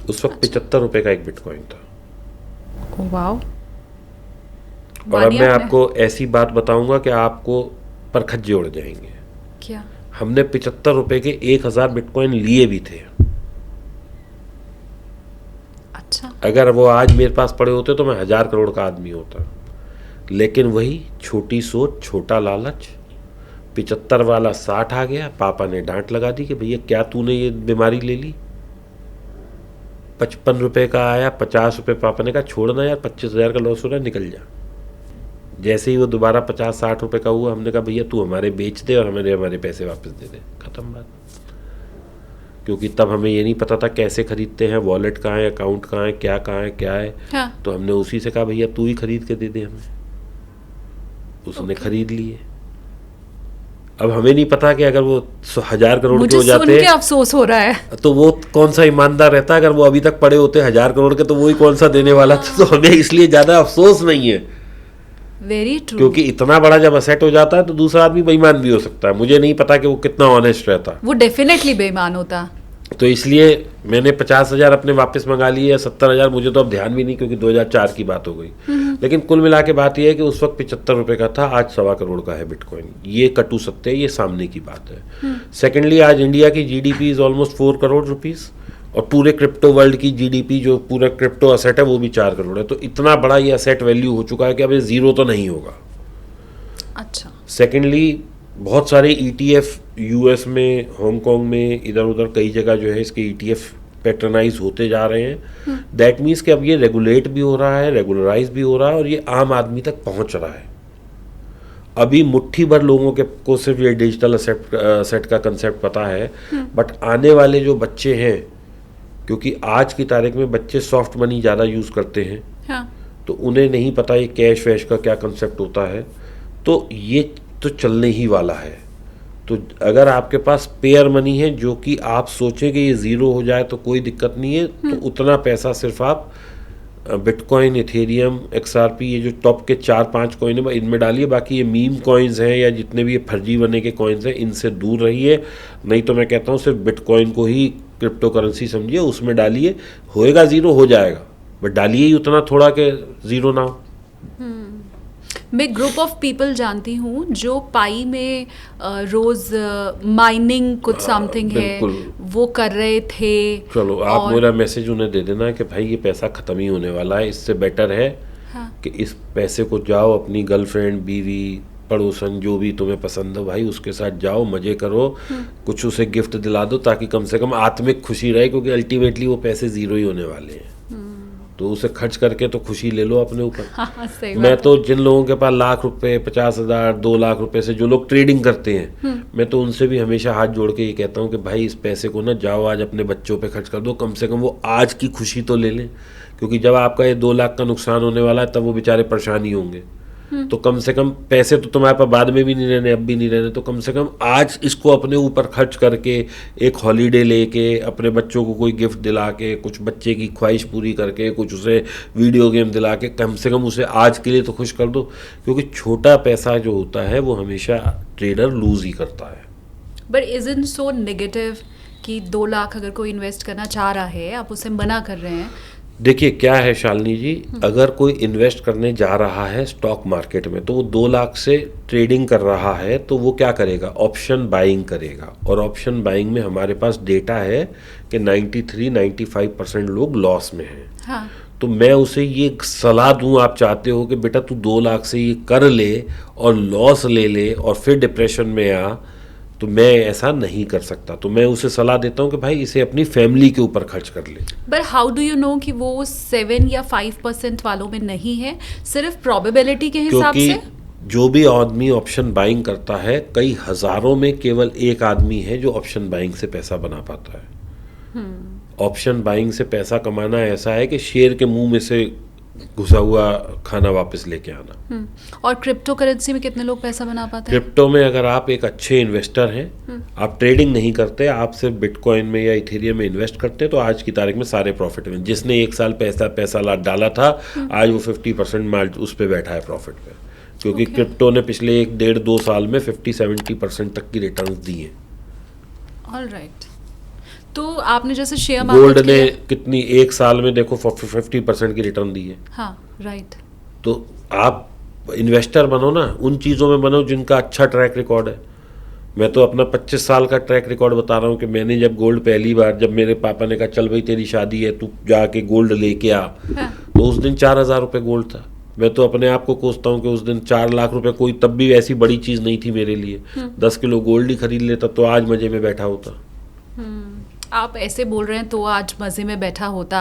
उस वक्त 75 रुपये का एक बिटकॉइन था। वाओ। और अब मैं आपको ऐसी बात बताऊंगा कि आपको परखच्चे उड़ जाएंगे। क्या? हमने 75 रुपए के 1000 बिटकॉइन लिए भी थे। अच्छा। अगर वो आज मेरे पास पड़े होते तो मैं 1000 करोड़ का आदमी होता। लेकिन वही छोटी सोच, छोटा लालच, 75 वाला 60 आ गया। पापा ने डांट लगा दी कि भैया क्या तूने ये बीमारी ले ली। 55 रुपए का आया, 50 रुपए पापा ने कहा छोड़ना यार, 25,000 का लॉस हो रहा है, निकल जा। जैसे ही वो दोबारा 50-60 रुपए का हुआ, हमने कहा भैया तू हमारे बेच दे और हमारे पैसे वापस दे दे, खत्म बात। क्योंकि तब हमें ये नहीं पता था कैसे खरीदते हैं, वॉलेट कहाँ है, अकाउंट कहाँ है, क्या है। हाँ। तो हमने उसी से कहा भैया तू ही खरीद के दे दे हमें। उसने खरीद लिए। अब हमें नहीं पता कि अगर वो 1000 करोड़ के हो जाते, मुझे अफसोस हो रहा है, तो वो कौन सा ईमानदार रहता। अगर वो अभी तक पड़े होते 1000 करोड़ के तो वो ही कौन सा देने वाला था। तो हमें इसलिए ज्यादा अफसोस नहीं है। Very true. क्योंकि इतना बड़ा जब असेट हो जाता है तो दूसरा आदमी बेईमान भी हो सकता है। मुझे नहीं पता कि वो कितना ऑनेस्ट रहता, वो डेफिनेटली बेईमान होता। तो इसलिए मैंने 50,000 अपने वापस मंगा लिए या 70,000, मुझे तो अब ध्यान भी नहीं, क्योंकि 2004 की बात हो गई। लेकिन कुल मिला के बात यह है कि उस वक्त 75 रुपए का था, आज 1.25 करोड़ का है बिटकॉइन। ये कटु सत्य है, ये सामने की बात है। सेकेंडली, आज इंडिया की GDP is almost 4 crore rupees और पूरे क्रिप्टो वर्ल्ड की GDP जो पूरा क्रिप्टो असेट है वो भी 4 करोड़ है। तो इतना बड़ा ये असेट वैल्यू हो चुका है कि अब ये जीरो तो नहीं होगा। अच्छा। सेकेंडली, बहुत सारे ETF US में, हांगकांग में, इधर उधर कई जगह जो है इसके ETF पैटर्नाइज होते जा रहे हैं। दैट मीन्स कि अब ये रेगुलेट भी हो रहा है, रेगुलराइज भी हो रहा है और ये आम आदमी तक पहुंच रहा है। अभी मुट्ठी भर लोगों को सिर्फ ये डिजिटल असेट का कंसेप्ट पता है, बट आने वाले जो बच्चे हैं, क्योंकि आज की तारीख में बच्चे सॉफ्ट मनी ज़्यादा यूज़ करते हैं। हाँ। तो उन्हें नहीं पता ये कैश वैश का क्या कंसेप्ट होता है। तो ये तो चलने ही वाला है। तो अगर आपके पास पेयर मनी है, जो कि आप सोचें कि ये ज़ीरो हो जाए तो कोई दिक्कत नहीं है, तो उतना पैसा सिर्फ आप बिटकॉइन, इथेरियम, XRP, ये जो टॉप के 4-5 कॉइन है इनमें डालिए। बाकी ये मीम कॉइन्स हैं या जितने भी ये फर्जी बने के कॉइन्स हैं, इनसे दूर रहिए। नहीं तो मैं कहता हूँ सिर्फ बिटकॉइन को ही क्रिप्टो करेंसी समझिए, उसमें डालिए। होएगा ज़ीरो, हो जाएगा, बट डालिए ही उतना थोड़ा कि ज़ीरो ना हो। मैं ग्रुप ऑफ पीपल जानती हूँ जो पाई में रोज माइनिंग कुछ समथिंग है वो कर रहे थे। चलो आप मेरा मैसेज उन्हें दे देना कि भाई ये पैसा ख़त्म ही होने वाला है। इससे बेटर है कि इस पैसे को जाओ अपनी गर्लफ्रेंड, बीवी, पड़ोसन, जो भी तुम्हें पसंद हो भाई, उसके साथ जाओ, मज़े करो, कुछ उसे गिफ्ट दिला दो ताकि कम से कम आत्मिक खुशी रहे, क्योंकि अल्टीमेटली वो पैसे ज़ीरो ही होने वाले हैं। तो उसे खर्च करके तो खुशी ले लो अपने ऊपर। हाँ, मैं तो जिन लोगों के पास लाख रुपए, 50,000, 2 लाख रुपए से जो लोग ट्रेडिंग करते हैं, मैं तो उनसे भी हमेशा हाथ जोड़ के ये कहता हूँ कि भाई इस पैसे को ना जाओ आज अपने बच्चों पे खर्च कर दो, कम से कम वो आज की खुशी तो ले लें। क्योंकि जब आपका ये 2 लाख का नुकसान होने वाला है तब वो बेचारे परेशान ही होंगे। तो कम से कम पैसे तो तुम्हारे पास बाद में भी नहीं रहने, अब भी नहीं रहने, तो कम से कम आज इसको अपने ऊपर खर्च करके, एक हॉलीडे लेके, अपने बच्चों को कोई गिफ्ट दिला के, कुछ बच्चे की ख्वाहिश पूरी करके, कुछ उसे वीडियो गेम दिला के, कम से कम उसे आज के लिए तो खुश कर दो। क्योंकि छोटा पैसा जो होता है वो हमेशा ट्रेडर लूज ही करता है। बट इजंट सो नेगेटिव कि 2 लाख अगर कोई इन्वेस्ट करना चाह रहा है, आप उसे मना कर रहे हैं? देखिए क्या है शालिनी जी, अगर कोई इन्वेस्ट करने जा रहा है स्टॉक मार्केट में, तो वो 2 लाख से ट्रेडिंग कर रहा है, तो वो क्या करेगा? ऑप्शन बाइंग करेगा। और ऑप्शन बाइंग में हमारे पास डेटा है कि 93-95% लोग लॉस में हैं। हाँ। तो मैं उसे ये सलाह दूं, आप चाहते हो कि बेटा तू 2 लाख से ये कर ले और लॉस ले ले और फिर डिप्रेशन में आ, तो मैं ऐसा नहीं कर सकता। तो मैं उसे सलाह देता हूं कि भाई इसे अपनी फैमिली के ऊपर खर्च कर ले। But how do you know कि वो 7 या 5% वालों में नहीं है? सिर्फ प्रोबेबिलिटी के हिसाब से? क्योंकि जो भी आदमी ऑप्शन बाइंग करता है, कई हजारों में केवल एक आदमी है जो ऑप्शन बाइंग से पैसा बना पाता है। ऑप्शन बाइंग से पैसा कमाना ऐसा है कि शेर के मुंह में से घुसा हुआ खाना वापस लेके आना। और क्रिप्टो करेंसी में कितने लोग पैसा बना पाते हैं? क्रिप्टो में अगर आप एक अच्छे इन्वेस्टर हैं, आप ट्रेडिंग नहीं करते, आप सिर्फ बिटकॉइन में या इथेरियम में इन्वेस्ट करते हैं, तो आज की तारीख में सारे प्रॉफिट में, जिसने 1 साल पैसा डाला था, आज वो 50% उस पर बैठा है प्रॉफिट पे। क्योंकि क्रिप्टो ने पिछले 1-1.5-2 साल में 50-70% तक की रिटर्न दी है। ऑलराइट। तो आपने जैसे शेयर गोल्ड मार्केट ने कितनी 1 साल में देखो 50% की रिटर्न दी है। हाँ, राइट। तो आप इन्वेस्टर बनो ना, उन चीज़ों में बनो जिनका अच्छा ट्रैक रिकॉर्ड है। मैं तो अपना 25 साल का ट्रैक रिकॉर्ड बता रहा हूँ कि मैंने जब गोल्ड पहली बार, जब मेरे पापा ने कहा चल भाई तेरी शादी है, तू जाके गोल्ड लेके आ, तो उस दिन 4,000 रुपये गोल्ड था। मैं तो अपने आप को कोसता हूँ कि उस दिन 4 लाख रुपए कोई तब भी ऐसी बड़ी चीज़ नहीं थी मेरे लिए। 10 किलो गोल्ड ही खरीद लेता तो आज मजे में बैठा होता। आप ऐसे बोल रहे हैं तो आज मजे में बैठा होता।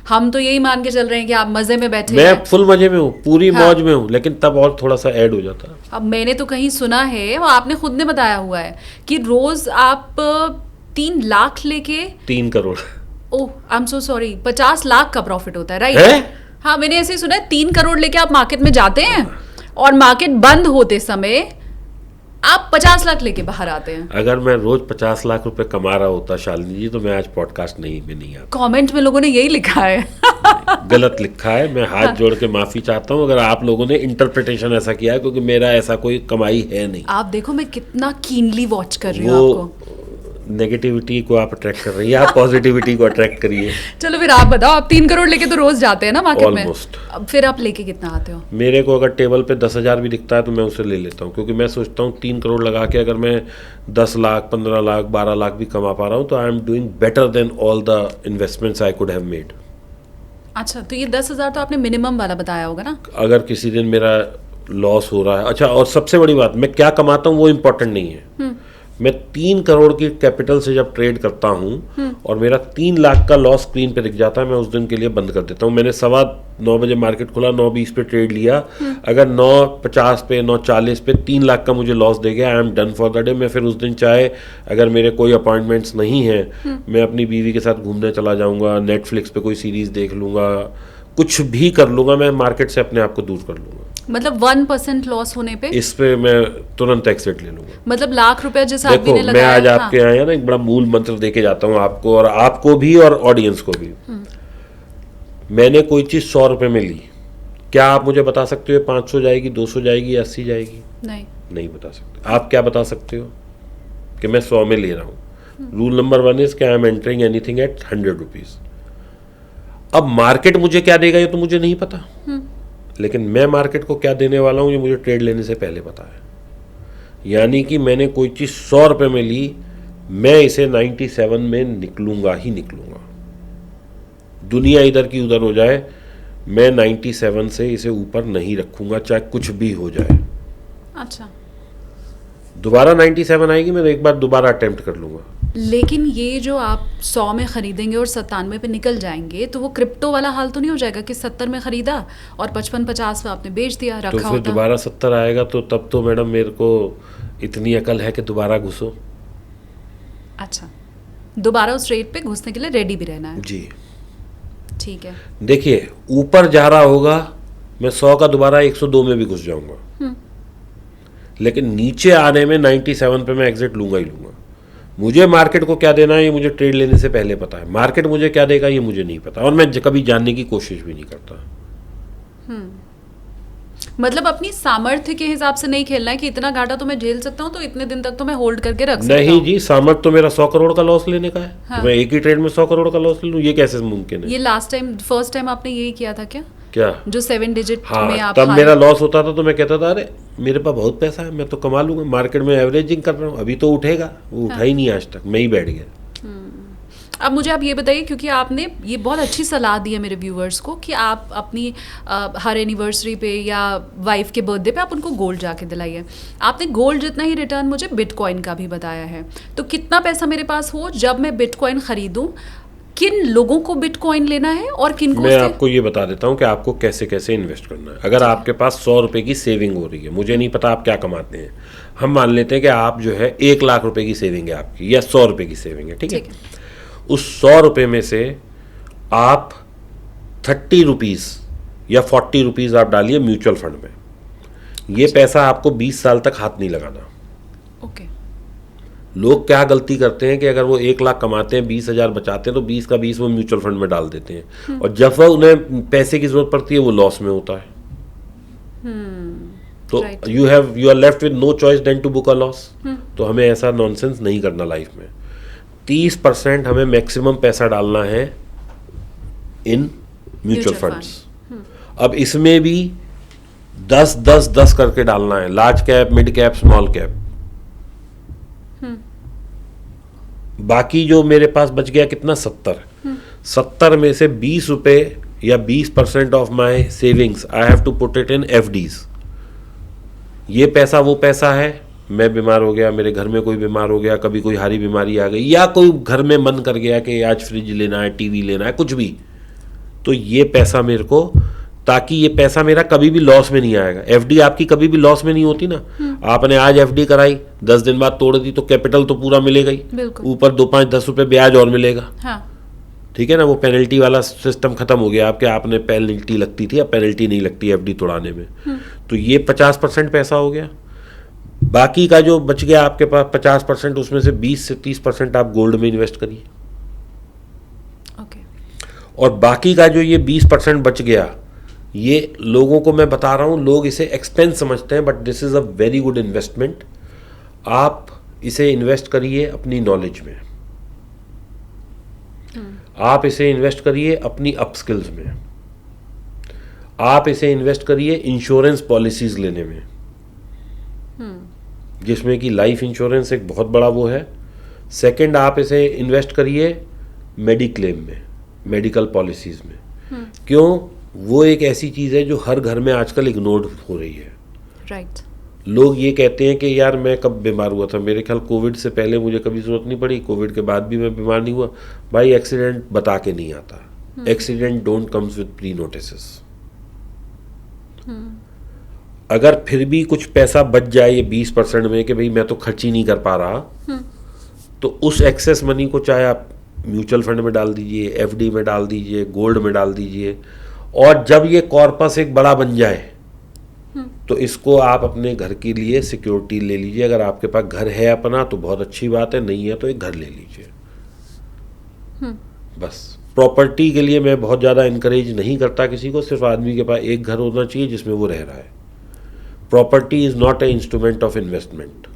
हम तो यही मान के चल रहे हैं कि आप मजे में बैठे मैं हैं। फुल मजे में हूँ, पूरी मौज में हूँ, लेकिन तब और थोड़ा सा ऐड हो जाता। अब मैंने तो कहीं सुना है, और आपने खुद ने बताया हुआ है कि रोज आप 3 लाख लेके 3 crore. Oh I am so sorry, 50 lakh का प्रॉफिट होता है, राइट? है? हाँ, मैंने ऐसे ही सुना है। 3 करोड़ लेके आप मार्केट में जाते हैं और मार्केट बंद होते समय आप 50 लाख लेके बाहर आते हैं। अगर मैं रोज 50 लाख रुपए कमा रहा होता शालिनी जी, तो मैं आज पॉडकास्ट नहीं आता। कमेंट में लोगों ने यही लिखा है। गलत लिखा है, मैं हाथ जोड़ के माफी चाहता हूँ अगर आप लोगों ने इंटरप्रिटेशन ऐसा किया है, क्योंकि मेरा ऐसा कोई कमाई है नहीं। आप देखो मैं कितना कीनली वॉच कर रही हूँ आपको। नेगेटिविटी को आप अट्रैक्ट कर रही है, आप पॉजिटिविटी को अट्रैक्ट करिए। चलो फिर आप बताओ, आप 3 करोड़ लेके तो रोज जाते हैं ना मार्केट में? Almost। अब फिर आप लेके कितना आते हो? मेरे को अगर टेबल पे 10,000 भी दिखता है तो मैं उसे ले लेता हूँ, क्योंकि मैं सोचता हूँ 3 करोड़ लगा के अगर मैं 10 लाख, 15 लाख, 12 लाख भी कमा पा रहा हूँ, तो I am doing better than all the investments I could have made. अच्छा, तो ये 10,000 तो आपने मिनिमम वाला बताया होगा ना? अगर किसी दिन मेरा लॉस हो रहा है, अच्छा, और सबसे बड़ी बात, मैं क्या कमाता हूँ वो इम्पोर्टेंट नहीं है। मैं 3 करोड़ की कैपिटल से जब ट्रेड करता हूँ और मेरा 3 लाख का लॉस स्क्रीन पे दिख जाता है, मैं उस दिन के लिए बंद कर देता हूँ। मैंने 9:15 बजे मार्केट खुला, 9:20 पे ट्रेड लिया, अगर 9:50 पे, 9:40 पे 3 लाख का मुझे लॉस दे गया, I am done for the day. मैं फिर उस दिन चाहे अगर मेरे कोई अपॉइंटमेंट्स नहीं है, मैं अपनी बीवी के साथ घूमने चला जाऊँगा, नेटफ्लिक्स पे कोई सीरीज़ देख लूँगा, कुछ भी कर लूँगा, मैं मार्केट से अपने आप को दूर कर लूँगा। मतलब 1% लॉस होने पे इस पे मैं तुरंत एक्सिट ले लूँगा। मतलब लाख रुपया जिस देखो, आदमी ने मैं लगाया, आज आपके यहाँ है ना एक बड़ा मूल मंत्र देके जाता हूँ आपको, और आपको भी और ऑडियंस को भी। मैंने कोई चीज़ 100 रुपये में ली, क्या आप मुझे बता सकते हो 500 जाएगी, 200 जाएगी, 80 जाएगी? नहीं बता सकते। आप क्या बता सकते हो? कि मैं 100 में ले रहा हूँ। रूल नंबर 1 इज कि I am entering anything at 100 rupees. अब मार्केट मुझे क्या देगा ये तो मुझे नहीं पता, लेकिन मैं मार्केट को क्या देने वाला हूँ ये मुझे ट्रेड लेने से पहले पता है। यानी कि मैंने कोई चीज़ 100 रुपये में ली, मैं इसे 97 में निकलूंगा ही निकलूंगा। दुनिया इधर की उधर हो जाए, मैं 97 से इसे ऊपर नहीं रखूंगा, चाहे कुछ भी हो जाए। अच्छा, दोबारा 97 आएगी, मैं एक बार दोबारा अटेम्प्ट कर लूंगा। लेकिन ये जो आप 100 में खरीदेंगे और 97 पे निकल जाएंगे, तो वो क्रिप्टो वाला हाल तो नहीं हो जाएगा कि 70 में खरीदा और 55-50 पे आपने बेच दिया, रखा तो फिर होता? दोबारा 70 आएगा, तो तब तो मैडम मेरे को इतनी अकल है कि दोबारा घुसो। अच्छा, दोबारा उस रेट पे घुसने के लिए रेडी भी रहना है। जी, ठीक है। देखिए ऊपर जा रहा होगा, मैं 100 का दोबारा 102 में भी घुस जाऊंगा, लेकिन नीचे आने में 97 पे मैं एग्जिट लूंगा ही लूंगा। मुझे मार्केट को क्या देना है ये मुझे ट्रेड लेने से पहले पता है, मार्केट मुझे क्या देगा ये मुझे नहीं पता, और मैं कभी जानने की कोशिश भी नहीं करता। मतलब अपनी सामर्थ्य के हिसाब से नहीं खेलना है कि इतना घाटा तो मैं झेल सकता हूँ तो इतने दिन तक तो मैं होल्ड करके रख सकता हूँ। नहीं जी, सामर्थ्य तो मेरा 100 करोड़ का लॉस लेने का है। हाँ। तो मैं एक ही ट्रेड में 100 करोड़ का लॉस ले लूँ, ये कैसे मुमकिन है? ये लास्ट टाइम फर्स्ट टाइम आपने यही किया था क्या जो 7 डिजिट में आप तब मेरा लॉस होता था तो मैं कहता था अरे मेरे पास बहुत पैसा है, मैं तो कमा लूंगा, मार्केट में एवरेजिंग कर रहा हूँ, अभी तो उठेगा, वो उठा ही नहीं आज तक, मैं ही बैठ गया। अब मुझे आप ये बताइए, क्योंकि आपने ये बहुत अच्छी सलाह दी है मेरे व्यूअर्स को कि आप अपनी हर एनिवर्सरी पे या वाइफ के बर्थडे पे आप उनको गोल्ड जाके दिलाइए। आपने गोल्ड जितना ही रिटर्न मुझे बिटकॉइन का भी बताया है, तो कितना पैसा मेरे पास हो जब मैं बिटकॉइन खरीदूं, किन लोगों को बिटकॉइन लेना है और किन को? मैं आपको ये बता देता हूँ कि आपको कैसे कैसे इन्वेस्ट करना है। अगर आपके पास 100 रुपए की सेविंग हो रही है, मुझे नहीं पता आप क्या कमाते हैं, हम मान लेते हैं कि आप जो है 1 लाख रुपए की सेविंग है आपकी, या 100 रुपए की सेविंग है, ठीक है। उस 100 रुपए में से आप 30 रुपीज़ या 40 रुपीज़ आप डालिए म्यूचुअल फंड में। ये पैसा आपको 20 साल तक हाथ नहीं लगाना। ओके। लोग क्या गलती करते हैं कि अगर वो 1 लाख कमाते हैं, 20,000 बचाते हैं, तो 20 का 20 वो म्यूचुअल फंड में डाल देते हैं, और जब वह उन्हें पैसे की जरूरत पड़ती है वो लॉस में होता है। तो you are left with no choice then to book a loss. तो हमें ऐसा नॉनसेंस नहीं करना लाइफ में। 30% हमें मैक्सिमम पैसा डालना है इन म्यूचुअल फंड्स। अब इसमें भी 10-10-10 करके डालना है, large cap, mid cap, small cap. बाकी जो मेरे पास बच गया कितना, 70 में से 20 रुपए या 20% of my savings I have to put it in FDs. ये पैसा वो पैसा है, मैं बीमार हो गया, मेरे घर में कोई बीमार हो गया, कभी कोई हारी बीमारी आ गई, या कोई घर में मन कर गया कि आज फ्रिज लेना है, टीवी लेना है, कुछ भी, तो ये पैसा मेरे को, ताकि ये पैसा मेरा कभी भी लॉस में नहीं आएगा। एफडी आपकी कभी भी लॉस में नहीं होती ना। आपने आज एफडी कराई, 10 दिन बाद तोड़ दी, तो कैपिटल तो पूरा मिलेगा ही, ऊपर 2, 5, 10 रुपए ब्याज और मिलेगा। हाँ। ठीक है ना, वो पेनल्टी वाला सिस्टम खत्म हो गया आपके, आपने पेनल्टी लगती थी, अब पेनल्टी नहीं लगती एफडी तोड़ाने में। तो ये 50% पैसा हो गया। बाकी का जो बच गया आपके पास 50%, उसमें से 20 से 30% आप गोल्ड में इन्वेस्ट करिए। और बाकी का जो ये 20% बच गया, ये लोगों को मैं बता रहा हूं, लोग इसे एक्सपेंस समझते हैं, but this is a very good investment. आप इसे इन्वेस्ट करिए अपनी नॉलेज में, आप इसे इन्वेस्ट करिए अपनी अपस्किल्स में, आप इसे इन्वेस्ट करिए इंश्योरेंस पॉलिसीज लेने में, जिसमें कि लाइफ इंश्योरेंस एक बहुत बड़ा वो है। सेकंड, आप इसे इन्वेस्ट करिए मेडिक्लेम में, मेडिकल पॉलिसीज में। क्यों? वो एक ऐसी चीज़ है जो हर घर में आजकल इग्नोर्ड हो रही है। राइट। लोग ये कहते हैं कि यार मैं कब बीमार हुआ था, मेरे ख्याल कोविड से पहले मुझे कभी ज़रूरत नहीं पड़ी, कोविड के बाद भी मैं बीमार नहीं हुआ। भाई एक्सीडेंट बता के नहीं आता, accident don't comes with pre notice. अगर फिर भी कुछ पैसा बच जाए ये 20% में कि भाई मैं तो खर्च ही नहीं कर पा रहा, तो उस एक्सेस मनी को चाहे आप म्यूचुअल फंड में डाल दीजिए, एफडी में डाल दीजिए, गोल्ड में डाल दीजिए, और जब ये कॉर्पस एक बड़ा बन जाए तो इसको आप अपने घर के लिए सिक्योरिटी ले लीजिए। अगर आपके पास घर है अपना तो बहुत अच्छी बात है, नहीं है तो एक घर ले लीजिए। बस प्रॉपर्टी के लिए मैं बहुत ज़्यादा इनकरेज नहीं करता किसी को, सिर्फ आदमी के पास एक घर होना चाहिए जिसमें वो रह रहा है। Property is not a instrument of investment,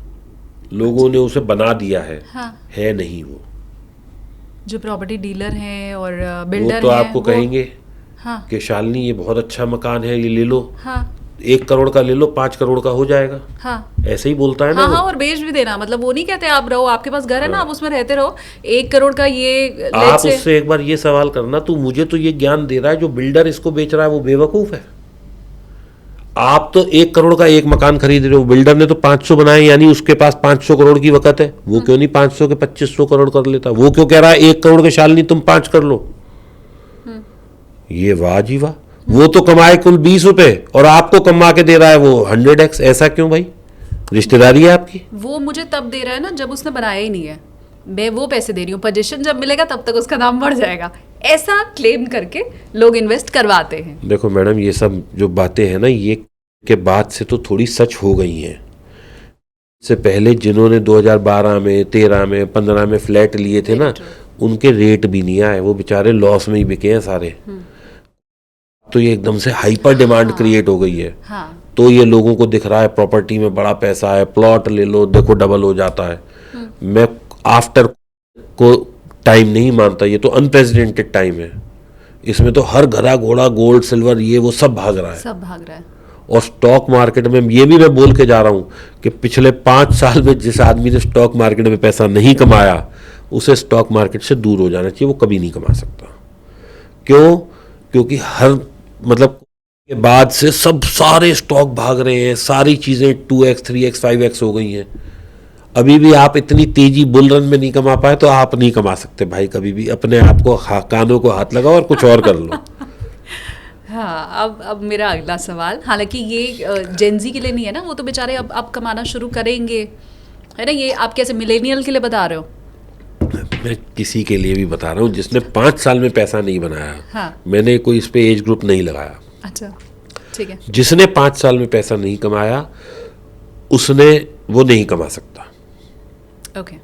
लोगों ने उसे बना दिया है। हाँ। है नहीं वो। जो प्रॉपर्टी डीलर हैं और बिल्डर वो तो आपको कहेंगे हाँ। कि शालिनी ये बहुत अच्छा मकान है, ये ले लो। हाँ। 1 करोड़ का ले लो, 5 करोड़ का हो जाएगा। हाँ। ऐसे ही बोलता है ना। हाँ, हाँ, और बेच भी देना, मतलब वो नहीं कहते आप रहो, आपके पास घर है ना, आप उसमें रहते रहो, 1 करोड़ का ये आप उससे एक बार ये सवाल करना, तू मुझे तो ये ज्ञान दे रहा है, जो बिल्डर इसको बेच रहा है वो बेवकूफ है। आप तो 1 करोड़ का एक मकान खरीद रहे हो, बिल्डर ने तो 500 बनाए, यानी उसके पास 500 करोड़ की वक़्त है। वो क्यों नहीं 500 के 2500 करोड़ कर लेता? वो क्यों कह रहा है 1 करोड़ के शालिनी तुम 5 कर लो? ये वाह जी वाह। वो तो कमाए कुल 20 रुपए और आपको कमा के दे रहा है वो 100x। ऐसा क्यों भाई? रिश्तेदारी है आपकी। वो मुझे तब दे रहा है ना जब उसने बनाया ही नहीं है, मैं वो पैसे दे रही हूँ। पोजीशन जब मिलेगा तब तक उसका दाम बढ़ जाएगा। ऐसा क्लेम करके लोग इन्वेस्ट करवाते हैं। देखो मैडम, ये सब जो बातें हैं ना, ये के बाद से तो थोड़ी सच हो गई हैं। इससे पहले जिन्होंने 2012 में, 13 में, 15 में फ्लैट लिए थे ना, उनके रेट भी नहीं आए, वो बेचारे लॉस में ही बिके हैं सारे। तो ये एकदम से हाइपर डिमांड क्रिएट हो गई है। तो ये लोगों को दिख रहा है प्रॉपर्टी में बड़ा पैसा है, प्लॉट ले लो, देखो डबल हो जाता है। मैं आफ्टर को टाइम नहीं मानता, ये तो अनप्रेसिडेंटेड टाइम है। इसमें तो हर घड़ा घोड़ा गोल्ड सिल्वर ये वो सब भाग रहा है। और स्टॉक मार्केट में ये भी मैं बोल के जा रहा हूँ कि पिछले 5 साल में जिस आदमी ने स्टॉक मार्केट में पैसा नहीं कमाया, उसे स्टॉक मार्केट से दूर हो जाना चाहिए, वो कभी नहीं कमा सकता। क्यों? क्योंकि हर मतलब के बाद से सब सारे स्टॉक भाग रहे हैं, सारी चीज़ें 2x 3x 5x हो गई हैं। अभी भी आप इतनी तेजी बुल रन में नहीं कमा पाए तो आप नहीं कमा सकते भाई कभी भी। अपने आप को कानों को हाथ लगाओ और कुछ और कर लो। हाँ, अब मेरा अगला सवाल, हालांकि ये जेनजी के लिए नहीं है ना, वो तो बेचारे अब कमाना शुरू करेंगे, है ना। ये आप कैसे मिलेनियल के लिए बता रहे हो? मैं किसी के लिए भी बता रहा हूँ जिसने 5 साल में पैसा नहीं बनाया। हाँ। मैंने कोई इस पे एज ग्रुप नहीं लगाया। अच्छा, ठीक है। जिसने 5 साल में पैसा नहीं कमाया उसने वो नहीं कमा सकता। ओके,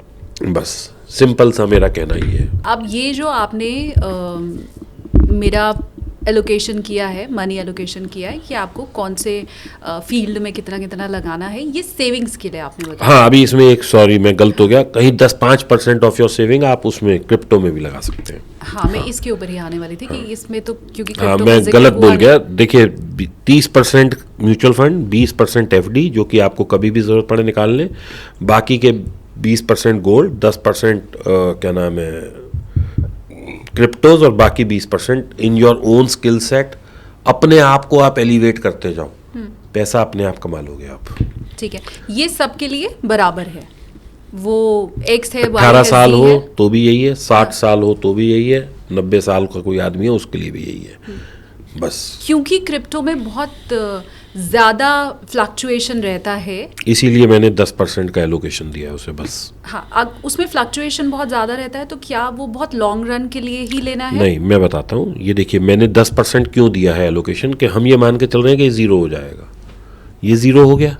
बस सिंपल सा मेरा कहना ही है। अब ये जो आपने मेरा एलोकेशन किया है, मनी एलोकेशन किया है कि आपको कौन से फील्ड में कितना कितना लगाना है, ये सेविंग्स के लिए आपने बताया। हाँ, अभी इसमें एक सॉरी मैं गलत हो गया, कहीं 10-5% ऑफ योर सेविंग आप उसमें क्रिप्टो में भी लगा सकते हैं। हाँ, मैं इसके ऊपर ही आने वाली थी कि इसमें तो क्योंकि हाँ, मैं गलत बोल गया। देखिए 30% म्यूचुअल फंड, 20% एफडी जो कि आपको कभी भी जरूरत पड़े निकाल लें, बाकी के 20% गोल्ड, 10% क्या नाम है क्रिप्टोज, और बाकी 20% in your own skill set. अपने आप को आप एलिवेट करते जाओ, पैसा अपने आप कमा लोगे आप। ठीक है, ये सबके लिए बराबर है, वो एक्स है, 18 साल हो तो भी यही है, 60 साल हो तो भी यही है, 90 साल का कोई आदमी है उसके लिए भी यही है। बस क्योंकि क्रिप्टो में बहुत ज़्यादा फ्लक्चुएशन रहता है, इसीलिए मैंने 10% का एलोकेशन दिया है उसे बस। हाँ, उसमें फ्लक्चुएशन बहुत ज़्यादा रहता है, तो क्या वो बहुत लॉन्ग रन के लिए ही लेना है? नहीं, मैं बताता हूँ। ये देखिए मैंने 10% क्यों दिया है एलोकेशन, कि हम ये मान के चल रहे हैं कि ज़ीरो हो जाएगा। ये ज़ीरो हो गया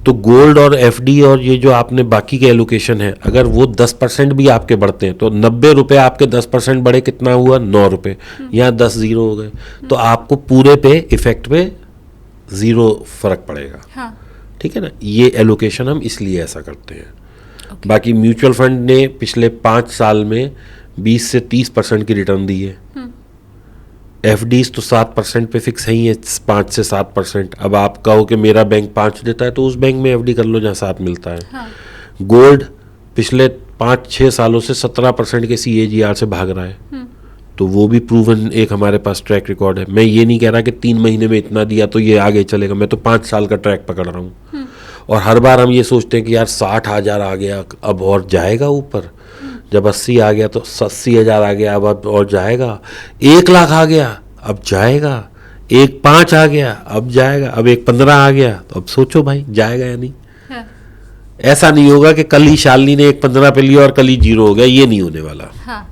तो गोल्ड और एफडी और ये जो आपने बाकी के एलोकेशन है, अगर वो 10% भी आपके बढ़ते हैं तो 90 रुपये आपके 10% बढ़े, कितना हुआ? 9 रुपये। यहाँ 10 ज़ीरो हो गए तो आपको पूरे पे इफेक्ट पे ज़ीरो फर्क पड़ेगा। हाँ। ठीक है ना। ये एलोकेशन हम इसलिए ऐसा करते हैं। बाकी म्यूचुअल फंड ने पिछले 5 साल में 20 से 30% की रिटर्न दी है। एफडीज तो 7% पे फिक्स ही है, 5 से 7%। अब आप कहो कि मेरा बैंक 5 देता है तो उस बैंक में एफडी कर लो जहाँ 7 मिलता है। हाँ। गोल्ड पिछले 5-6 सालों से 17% के CAGR से भाग रहा है, तो वो भी प्रूवन एक हमारे पास ट्रैक रिकॉर्ड है। मैं ये नहीं कह रहा कि 3 महीने में इतना दिया तो ये आगे चलेगा, मैं तो 5 साल का ट्रैक पकड़ रहा हूँ। और हर बार हम ये सोचते हैं कि यार 60,000 आ गया अब और जाएगा ऊपर, जब 80 आ गया तो 80,000 आ गया अब और जाएगा, 1 लाख आ गया अब जाएगा, 1.5 आ गया अब जाएगा, अब 1.15 आ गया तो अब सोचो भाई जाएगा या नहीं। हाँ। ऐसा नहीं होगा कि कल ही शालिनी ने 1.15 पे लिया और कल ही 0 हो गया, ये नहीं होने वाला। हाँ।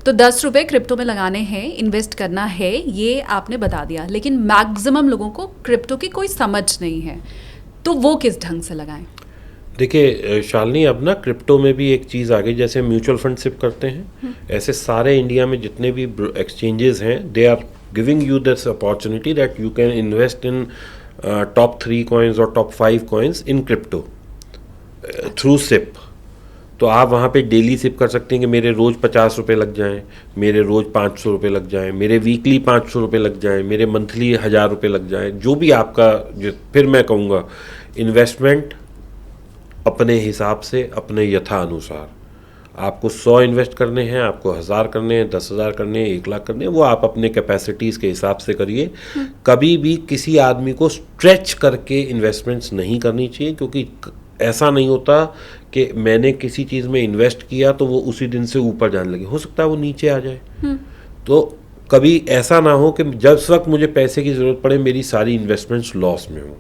तो 10 रुपये क्रिप्टो में लगाने हैं, इन्वेस्ट करना है, ये आपने बता दिया। लेकिन मैक्सिमम लोगों को क्रिप्टो की कोई समझ नहीं है, तो वो किस ढंग से लगाएं? देखिए शालिनी, अब ना क्रिप्टो में भी एक चीज़ आ गई, जैसे म्यूचुअल फंड सिप करते हैं, ऐसे सारे इंडिया में जितने भी एक्सचेंजेस हैं, they are giving you this opportunity that you can invest in top 3 coins और top 5 coins in crypto through SIP. तो आप वहाँ पे डेली सिप कर सकते हैं कि मेरे रोज़ 50 रुपये लग जाएं, मेरे रोज़ 500 रुपये लग जाएं, मेरे वीकली 500 रुपये लग जाएं, मेरे मंथली 1000 रुपये लग जाएं, जो भी आपका फिर मैं कहूँगा इन्वेस्टमेंट अपने हिसाब से, अपने यथा अनुसार। आपको 100 इन्वेस्ट करने हैं, आपको 1000 करने हैं, 10,000 करने हैं, 1 लाख करने हैं, वो आप अपने कैपेसिटीज़ के हिसाब से करिए। कभी भी किसी आदमी को स्ट्रेच करके इन्वेस्टमेंट्स नहीं करनी चाहिए, क्योंकि ऐसा नहीं होता कि मैंने किसी चीज़ में इन्वेस्ट किया तो वो उसी दिन से ऊपर जाने लगे, हो सकता है वो नीचे आ जाए। तो कभी ऐसा ना हो कि जब वक्त मुझे पैसे की ज़रूरत पड़े मेरी सारी इन्वेस्टमेंट्स लॉस में हो।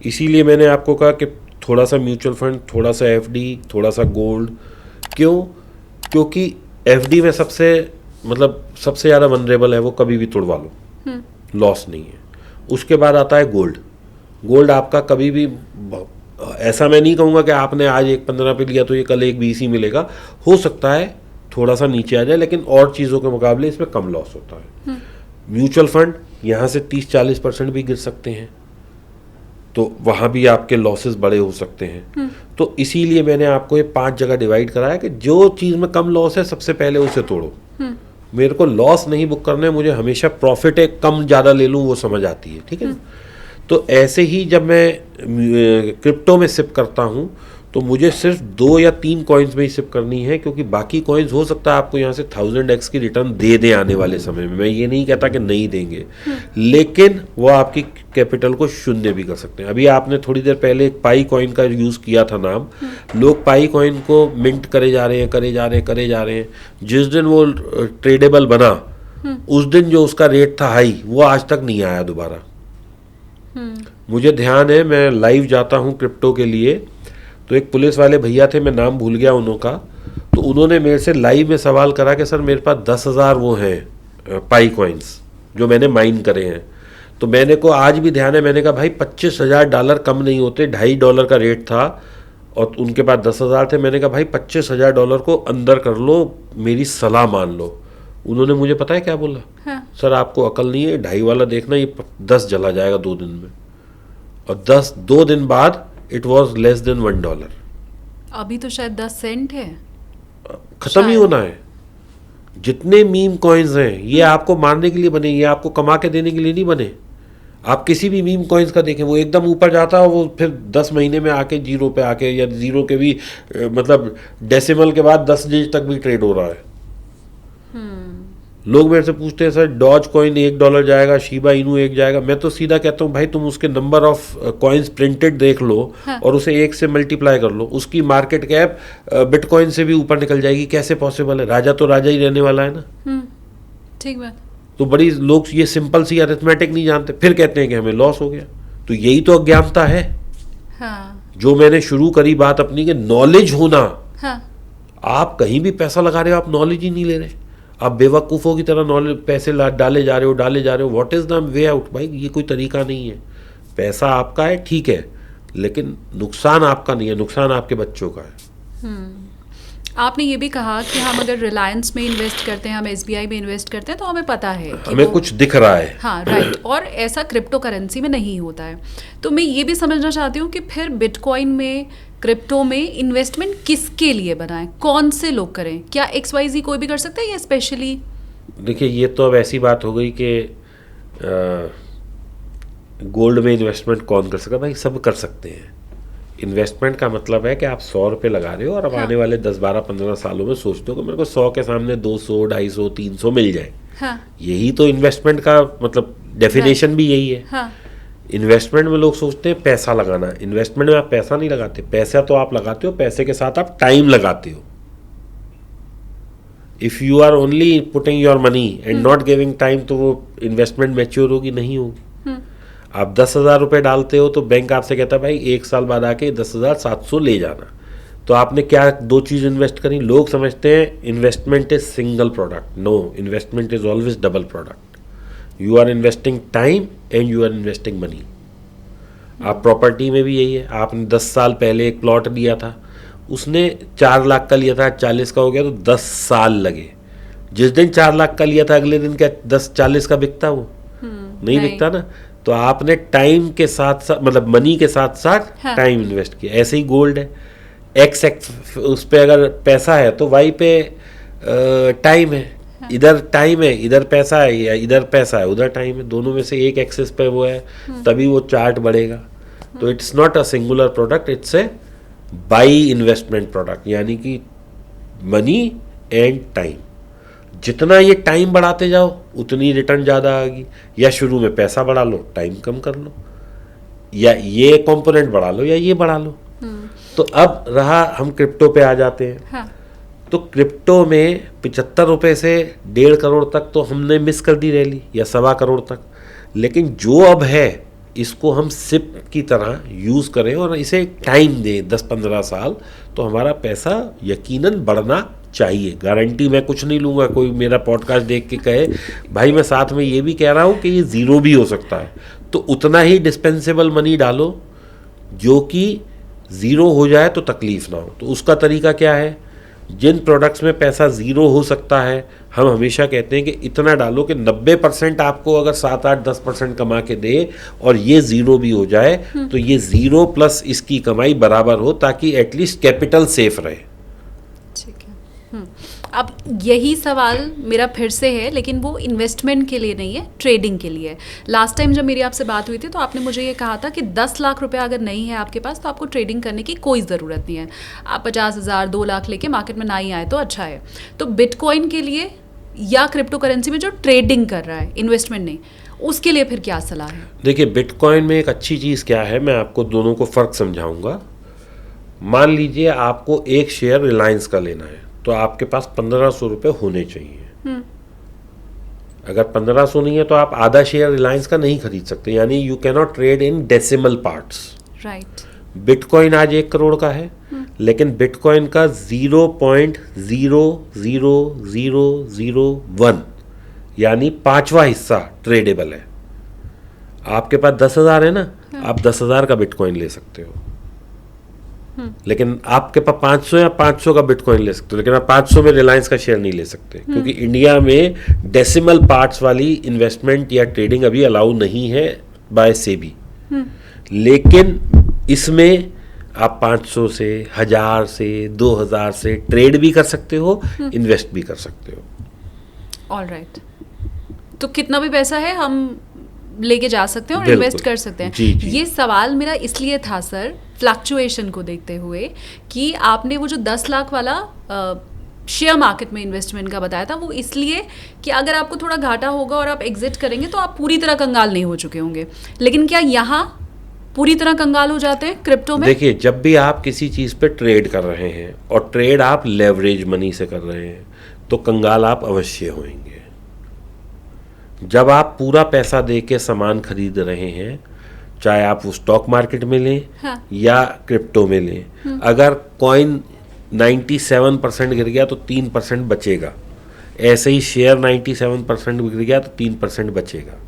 इसीलिए मैंने आपको कहा कि थोड़ा सा म्यूचुअल फंड, थोड़ा सा एफडी, थोड़ा सा गोल्ड। क्यों? क्योंकि एफडी में सबसे मतलब सबसे ज़्यादा वनरेबल है, वो कभी भी तोड़वा लो, लॉस नहीं है। उसके बाद आता है गोल्ड। गोल्ड आपका कभी भी, ऐसा मैं नहीं कहूँगा कि आपने आज 1.15 पे लिया तो ये कल 1.20 ही मिलेगा, हो सकता है थोड़ा सा नीचे आ जाए, लेकिन और चीज़ों के मुकाबले इसमें कम लॉस होता है। म्यूचुअल फंड यहाँ से 30-40% भी गिर सकते हैं, तो वहाँ भी आपके लॉसेस बड़े हो सकते हैं। तो इसीलिए मैंने आपको ये 5 जगह डिवाइड कराया कि जो चीज़ में कम लॉस है सबसे पहले उसे तोड़ो। मेरे को लॉस नहीं बुक करना है, मुझे हमेशा प्रॉफिट है, कम ज़्यादा ले लूँ वो समझ आती है, ठीक है ना। तो ऐसे ही जब मैं क्रिप्टो में सिप करता हूँ तो मुझे सिर्फ 2 या 3 कॉइन्स में ही सिप करनी है, क्योंकि बाकी कॉइन्स हो सकता है आपको यहाँ से 1000x की रिटर्न दे दें आने वाले समय में। मैं ये नहीं कहता कि नहीं देंगे, लेकिन वो आपकी कैपिटल को शून्य भी कर सकते हैं। अभी आपने थोड़ी देर पहले एक पाई कॉइन का यूज़ किया था नाम, लोग पाई कॉइन को मिंट करे जा रहे हैं। जिस दिन वो ट्रेडेबल बना उस दिन जो उसका रेट था हाई, वो आज तक नहीं आया दोबारा। मुझे ध्यान है, मैं लाइव जाता हूँ क्रिप्टो के लिए, तो एक पुलिस वाले भैया थे, मैं नाम भूल गया उनका, तो उन्होंने मेरे से लाइव में सवाल करा कि सर मेरे पास 10,000 वो हैं पाई कॉइन्स जो मैंने माइन करे हैं। तो मैंने को आज भी ध्यान है, मैंने कहा भाई $25,000 कम नहीं होते, $2.5 का रेट था और उनके पास 10,000 थे। मैंने कहा भाई $25,000 को अंदर कर लो, मेरी सलाह मान लो। उन्होंने मुझे पता है क्या बोला? हाँ। सर आपको अकल नहीं है, 2.5 वाला देखना, ये 10 चला जाएगा 2 दिन में। और 2 दिन बाद इट वॉज लेस देन $1। अभी तो शायद 10 सेंट है, खत्म ही होना है। जितने मीम कॉइन्स हैं ये आपको मारने के लिए बने, ये आपको कमा के देने के लिए नहीं बने। आप किसी भी मीम कॉइन्स का देखें, वो एकदम ऊपर जाता है, वो फिर 10 महीने में आके 0 पे आके, या 0 के भी मतलब डेसिमल के बाद 10 डिजिट तक भी ट्रेड हो रहा है। लोग मेरे से पूछते हैं सर डॉज कॉइन $1 जाएगा, शिबा इनू 1 जाएगा। मैं तो सीधा कहता हूँ भाई तुम उसके नंबर ऑफ कॉइन्स प्रिंटेड देख लो, हाँ। और उसे 1 से मल्टीप्लाई कर लो, उसकी मार्केट कैप बिटकॉइन से भी ऊपर निकल जाएगी। कैसे पॉसिबल है? राजा तो राजा ही रहने वाला है ना। ठीक बात। तो बड़ी लोग ये सिंपल सी अरिथमेटिक नहीं जानते, फिर कहते हैं कि हमें लॉस हो गया। तो यही तो अज्ञानता है। हाँ। जो मैंने शुरू करी बात अपनी कि नॉलेज होना। हाँ। आप कहीं भी पैसा लगा रहे हो, आप नॉलेज ही नहीं ले रहे, आप बेवकूफ़ों की तरह नॉलेज पैसे डाले जा रहे हो। What is the way out? भाई ये कोई तरीका नहीं है। पैसा आपका है, ठीक है, लेकिन नुकसान आपका नहीं है, नुकसान आपके बच्चों का है। आपने ये भी कहा कि हम अगर रिलायंस में इन्वेस्ट करते हैं, हम SBI में इन्वेस्ट करते हैं, तो हमें पता है कि हमें कुछ दिख रहा है। हाँ, राइट। और ऐसा क्रिप्टो करेंसी में नहीं होता है। तो मैं ये भी समझना चाहती हूँ कि फिर बिटकॉइन में, क्रिप्टो में इन्वेस्टमेंट किसके लिए बनाएं, कौन से लोग करें? क्या XYZ कोई भी कर सकता है या स्पेशली? देखिए ये तो अब ऐसी बात हो गई कि गोल्ड में इन्वेस्टमेंट कौन कर सकता है? भाई सब कर सकते हैं। इन्वेस्टमेंट का मतलब है कि आप 100 रुपये लगा रहे हो और अब हाँ। आने वाले 10, 12, 15 सालों में सोचते हो कि मेरे को 100 के सामने 200, 250, 300 मिल जाए। हाँ। यही तो इन्वेस्टमेंट का मतलब डेफिनेशन भी यही है। हाँ। इन्वेस्टमेंट में लोग सोचते हैं पैसा लगाना। इन्वेस्टमेंट में आप पैसा नहीं लगाते, पैसा तो आप लगाते हो, पैसे के साथ आप टाइम लगाते हो। If you are only putting your money and not giving time, तो वो इन्वेस्टमेंट मैच्योर होगी नहीं होगी। आप 10,000 रुपये डालते हो तो बैंक आपसे कहता है भाई 1 साल बाद आके 10,700 ले जाना। तो आपने क्या 2 चीज़ इन्वेस्ट करी? लोग समझते हैं investment is single product. No, investment is always double product. You are investing time and you are investing money. आप प्रॉपर्टी में भी यही है। आपने 10 साल पहले एक प्लॉट लिया था, उसने 4 लाख का लिया था, 40 का हो गया, तो 10 साल लगे। जिस दिन 4 लाख का लिया था अगले दिन क्या 10-40 का बिकता? वो नहीं बिकता ना। तो आपने टाइम के साथ साथ, मतलब मनी के साथ साथ टाइम इन्वेस्ट किया। ऐसे ही गोल्ड है, एक्स उस पर अगर पैसा है तो वाई पे टाइम है। इधर टाइम है, इधर पैसा है, या इधर पैसा है, उधर टाइम है। दोनों में से एक एक्सेस पे वो है, तभी वो चार्ट बढ़ेगा। तो it's not a singular product, it's a by investment product, यानी कि मनी एंड टाइम। जितना ये टाइम बढ़ाते जाओ उतनी रिटर्न ज़्यादा आएगी। या शुरू में पैसा बढ़ा लो, टाइम कम कर लो, या ये कंपोनेंट बढ़ा लो, या ये बढ़ा लो। तो अब रहा, हम क्रिप्टो पे आ जाते हैं। हाँ। तो क्रिप्टो में 75 रुपये से 1.5 करोड़ तक तो हमने मिस कर दी रैली, या 1.25 करोड़ तक। लेकिन जो अब है इसको हम सिप की तरह यूज़ करें और इसे टाइम दें 10-15 साल, तो हमारा पैसा यकीनन बढ़ना चाहिए। गारंटी मैं कुछ नहीं लूँगा, कोई मेरा पॉडकास्ट देख के कहे भाई मैं साथ में ये भी कह रहा हूँ कि ये ज़ीरो भी हो सकता है, तो उतना ही डिस्पेंसेबल मनी डालो जो कि ज़ीरो हो जाए तो तकलीफ़ ना हो। तो उसका तरीका क्या है, जिन प्रोडक्ट्स में पैसा ज़ीरो हो सकता है हम हमेशा कहते हैं कि इतना डालो कि 90% आपको अगर 7-8-10% कमा के दे और ये ज़ीरो भी हो जाए तो ये ज़ीरो प्लस इसकी कमाई बराबर हो, ताकि एटलीस्ट कैपिटल सेफ रहे। ठीक है। अब यही सवाल मेरा फिर से है, लेकिन वो इन्वेस्टमेंट के लिए नहीं है, ट्रेडिंग के लिए है। लास्ट टाइम जब मेरी आपसे बात हुई थी तो आपने मुझे ये कहा था कि 10 लाख रुपए अगर नहीं है आपके पास तो आपको ट्रेडिंग करने की कोई ज़रूरत नहीं है। आप 50,000 2 लाख लेके मार्केट में ना ही आए तो अच्छा है। तो बिटकॉइन के लिए या क्रिप्टो करेंसी में जो ट्रेडिंग कर रहा है, इन्वेस्टमेंट नहीं, उसके लिए फिर क्या सलाह है? देखिए बिटकॉइन में एक अच्छी चीज़ क्या है, मैं आपको दोनों को फ़र्क समझाऊंगा। मान लीजिए आपको एक शेयर रिलायंस का लेना है तो आपके पास 1500 रुपये होने चाहिए। अगर 1500 नहीं है तो आप आधा शेयर रिलायंस का नहीं खरीद सकते, यानी you can not trade in decimal parts. Right. Bitcoin आज 1 करोड़ का है, लेकिन बिटकॉइन का 0.00001 यानी 5वां हिस्सा ट्रेडेबल है। आपके पास 10,000 है ना, आप 10,000 का बिटकॉइन ले सकते हो, लेकिन आपके पास 500 या 500 का बिटकॉइन ले सकते हो, लेकिन आप 500 में रिलायंस का शेयर नहीं ले सकते, क्योंकि इंडिया में डेसिमल पार्ट्स वाली इन्वेस्टमेंट या ट्रेडिंग अभी अलाउ नहीं है बाय सेबी। लेकिन इसमें आप 500 से, 1000 से, 2000 से ट्रेड भी कर सकते हो, इन्वेस्ट भी कर सकते हो। ऑलराइट। तो कितना भी पैसा है हम लेके जा सकते हैं और बिल्कुल। इन्वेस्ट कर सकते हैं। जी, जी। ये सवाल मेरा इसलिए था सर, फ्लक्चुएशन को देखते हुए, कि आपने वो जो 10 लाख वाला शेयर मार्केट में इन्वेस्टमेंट का बताया था, वो इसलिए कि अगर आपको थोड़ा घाटा होगा और आप एग्जिट करेंगे तो आप पूरी तरह कंगाल नहीं हो चुके होंगे। लेकिन क्या यहाँ पूरी तरह कंगाल हो जाते हैं क्रिप्टो में? देखिए जब भी आप किसी चीज़ पे ट्रेड कर रहे हैं और ट्रेड आप लेवरेज मनी से कर रहे हैं तो कंगाल आप अवश्य होंगे। जब आप पूरा पैसा दे के सामान खरीद रहे हैं, चाहे आप वो स्टॉक मार्केट में लें या क्रिप्टो में लें, अगर कॉइन 97% गिर गया तो 3% बचेगा, ऐसे ही शेयर 97% गिर गया तो 3% बचेगा।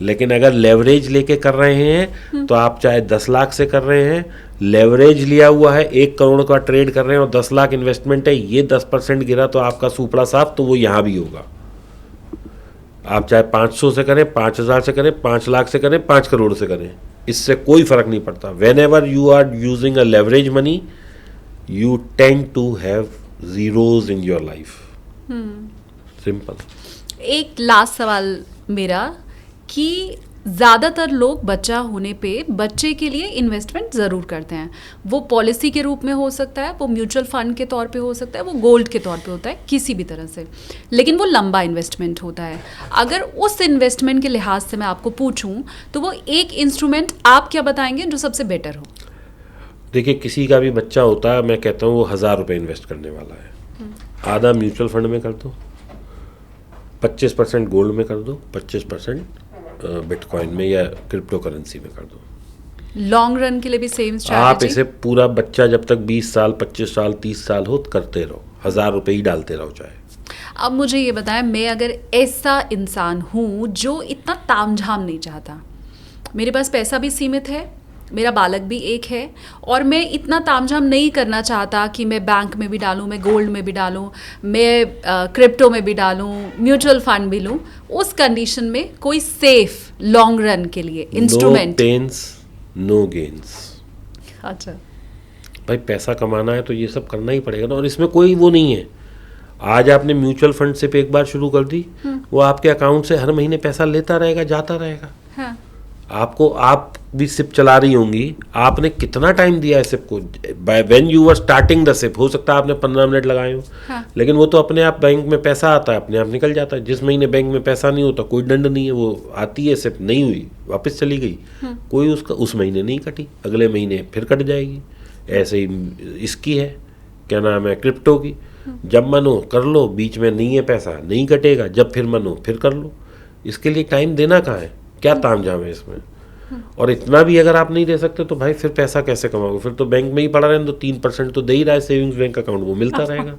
लेकिन अगर लेवरेज लेके कर रहे हैं तो आप चाहे 10 लाख से कर रहे हैं, लेवरेज लिया हुआ है, 1 करोड़ का ट्रेड कर रहे हैं और 10 लाख इन्वेस्टमेंट है, ये 10% गिरा तो आपका सुपड़ा साफ, तो वो यहाँ भी होगा। आप चाहे 500 से करें, 5000 से करें, 5 लाख से करें, 5 करोड़ से करें, इससे कोई फर्क नहीं पड़ता। Whenever you are using a leverage money you tend to have zeros in your life. Simple. एक लास्ट सवाल मेरा, कि ज़्यादातर लोग बच्चा होने पे बच्चे के लिए इन्वेस्टमेंट ज़रूर करते हैं। वो पॉलिसी के रूप में हो सकता है, वो म्यूचुअल फंड के तौर पे हो सकता है, वो गोल्ड के तौर पे होता है, किसी भी तरह से, लेकिन वो लंबा इन्वेस्टमेंट होता है। अगर उस इन्वेस्टमेंट के लिहाज से मैं आपको पूछूं तो वो एक इंस्ट्रूमेंट आप क्या बताएंगे जो सबसे बेटर हो? देखिए किसी का भी बच्चा होता है, मैं कहता हूँ वो 1000 रुपये इन्वेस्ट करने वाला है, आधा म्यूचुअल फंड में कर दो, 25% गोल्ड में कर दो, 25% बिटकॉइन में या क्रिप्टो करेंसी में कर दो। लॉन्ग रन के लिए भी सेम आप स्ट्रैटेजी? इसे पूरा बच्चा जब तक 20 साल, 25 साल, 30 साल हो करते रहो, 1000 रुपये ही डालते रहो चाहे। अब मुझे ये बताएं, मैं अगर ऐसा इंसान हूँ जो इतना तामझाम नहीं चाहता, मेरे पास पैसा भी सीमित है, मेरा बालक भी एक है, और मैं इतना तामझाम नहीं करना चाहता कि मैं बैंक में भी डालूं, मैं गोल्ड में भी डालूं, मैं क्रिप्टो में भी डालूं, म्यूचुअल फंड भी लूं, उस कंडीशन में कोई सेफ लॉन्ग रन के लिए instrument? No pains no gains. अच्छा। भाई पैसा कमाना है तो ये सब करना ही पड़ेगा ना, और इसमें कोई वो नहीं है। आज आपने म्यूचुअल फंड से एक बार शुरू कर दी, वो आपके अकाउंट से हर महीने पैसा लेता रहेगा, जाता रहेगा। हाँ। आपको, आप भी सिप चला रही होंगी, आपने कितना टाइम दिया है सिप को? When you were starting the SIP, हो सकता है आपने 15 मिनट लगाए हो, हाँ। लेकिन वो तो अपने आप बैंक में पैसा आता है, अपने आप निकल जाता है। जिस महीने बैंक में पैसा नहीं होता कोई दंड नहीं है, वो आती है सिप, नहीं हुई वापस चली गई, कोई उसका उस महीने नहीं कटी, अगले महीने फिर कट जाएगी। ऐसे ही इसकी है, क्या नाम है, क्रिप्टो की, जब मन हो कर लो, बीच में नहीं है पैसा नहीं कटेगा, जब फिर मन हो फिर कर लो। इसके लिए टाइम देना कहाँ है, क्या तामझाम है इसमें? और इतना भी अगर आप नहीं दे सकते तो भाई फिर पैसा कैसे कमाओगे? फिर तो बैंक में ही पड़ा रहे तो 3% तो दे ही रहा है सेविंग्स बैंक अकाउंट, वो मिलता रहेगा।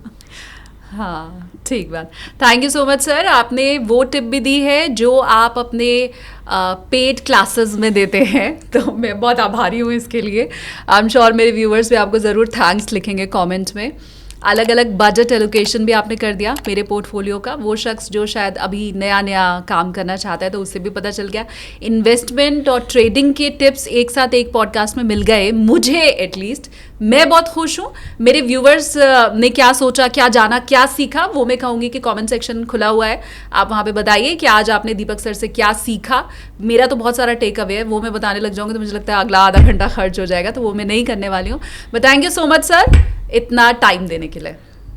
हाँ, ठीक बात। Thank you so much sir, आपने वो टिप भी दी है जो आप अपने पेड क्लासेस में देते हैं, तो मैं बहुत आभारी हूँ इसके लिए। आई एम श्योर मेरे व्यूअर्स भी आपको ज़रूर थैंक्स लिखेंगे कमेंट में। अलग अलग बजट एलोकेशन भी आपने कर दिया मेरे पोर्टफोलियो का, वो शख्स जो शायद अभी नया नया काम करना चाहता है तो उससे भी पता चल गया। इन्वेस्टमेंट और ट्रेडिंग के टिप्स एक साथ एक पॉडकास्ट में मिल गए मुझे, एटलीस्ट मैं बहुत खुश हूँ। मेरे व्यूवर्स ने क्या सोचा, क्या जाना, क्या सीखा, वो मैं कहूँगी कि कमेंट सेक्शन खुला हुआ है, आप वहाँ पे बताइए कि आज आपने दीपक सर से क्या सीखा। मेरा तो बहुत सारा टेक अवे है, वो मैं बताने लग जाऊँगी तो मुझे लगता है अगला आधा घंटा खर्च हो जाएगा, तो वो मैं नहीं करने वाली हूँ। But thank you so much sir इतना टाइम देने के लिए।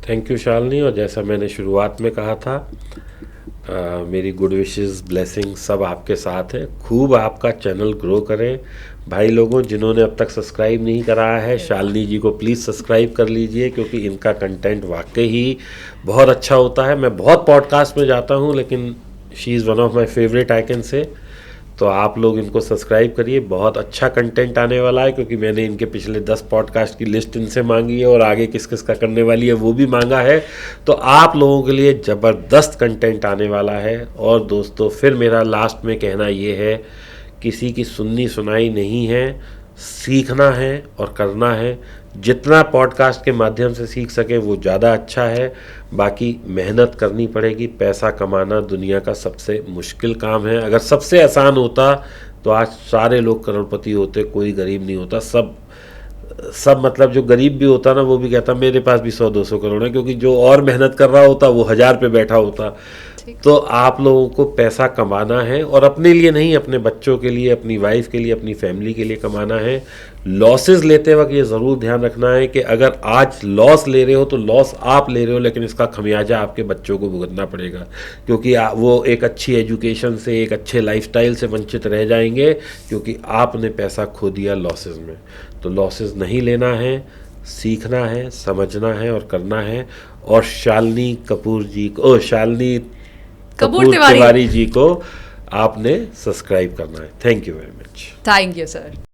Thank you Shalini. और जैसा मैंने शुरुआत में कहा था, मेरी गुड विशेस, ब्लेसिंग सब आपके साथ है। खूब आपका चैनल ग्रो करें। भाई लोगों, जिन्होंने अब तक सब्सक्राइब नहीं करा है, शालिनी जी को प्लीज़ सब्सक्राइब कर लीजिए, क्योंकि इनका कंटेंट वाकई ही बहुत अच्छा होता है। मैं बहुत पॉडकास्ट में जाता हूँ, लेकिन she is one of my favourite, I can say. तो आप लोग इनको सब्सक्राइब करिए, बहुत अच्छा कंटेंट आने वाला है, क्योंकि मैंने इनके पिछले 10 पॉडकास्ट की लिस्ट इनसे मांगी है और आगे किस किस का करने वाली है वो भी मांगा है। तो आप लोगों के लिए ज़बरदस्त कंटेंट आने वाला है। और दोस्तों, फिर मेरा लास्ट में कहना ये है, किसी की सुननी सुनाई नहीं है, सीखना है और करना है। जितना पॉडकास्ट के माध्यम से सीख सके वो ज़्यादा अच्छा है। बाकी मेहनत करनी पड़ेगी। पैसा कमाना दुनिया का सबसे मुश्किल काम है। अगर सबसे आसान होता तो आज सारे लोग करोड़पति होते, कोई गरीब नहीं होता। सब मतलब जो गरीब भी होता ना, वो भी कहता मेरे पास भी 100-200 करोड़ है, क्योंकि जो और मेहनत कर रहा होता वो 1000 पे बैठा होता। तो आप लोगों को पैसा कमाना है, और अपने लिए नहीं, अपने बच्चों के लिए, अपनी वाइफ के लिए, अपनी फैमिली के लिए कमाना है। लॉसेस लेते वक्त ये ज़रूर ध्यान रखना है कि अगर आज लॉस ले रहे हो तो लॉस आप ले रहे हो, लेकिन इसका खमियाजा आपके बच्चों को भुगतना पड़ेगा, क्योंकि वो एक अच्छी एजुकेशन से, एक अच्छे लाइफस्टाइल से वंचित रह जाएंगे, क्योंकि आपने पैसा खो दिया लॉसेस में। तो लॉसेस नहीं लेना है, सीखना है, समझना है और करना है। और शालिनी कपूर तिवारी जी को आपने सब्सक्राइब करना है। Thank you very much. Thank you sir.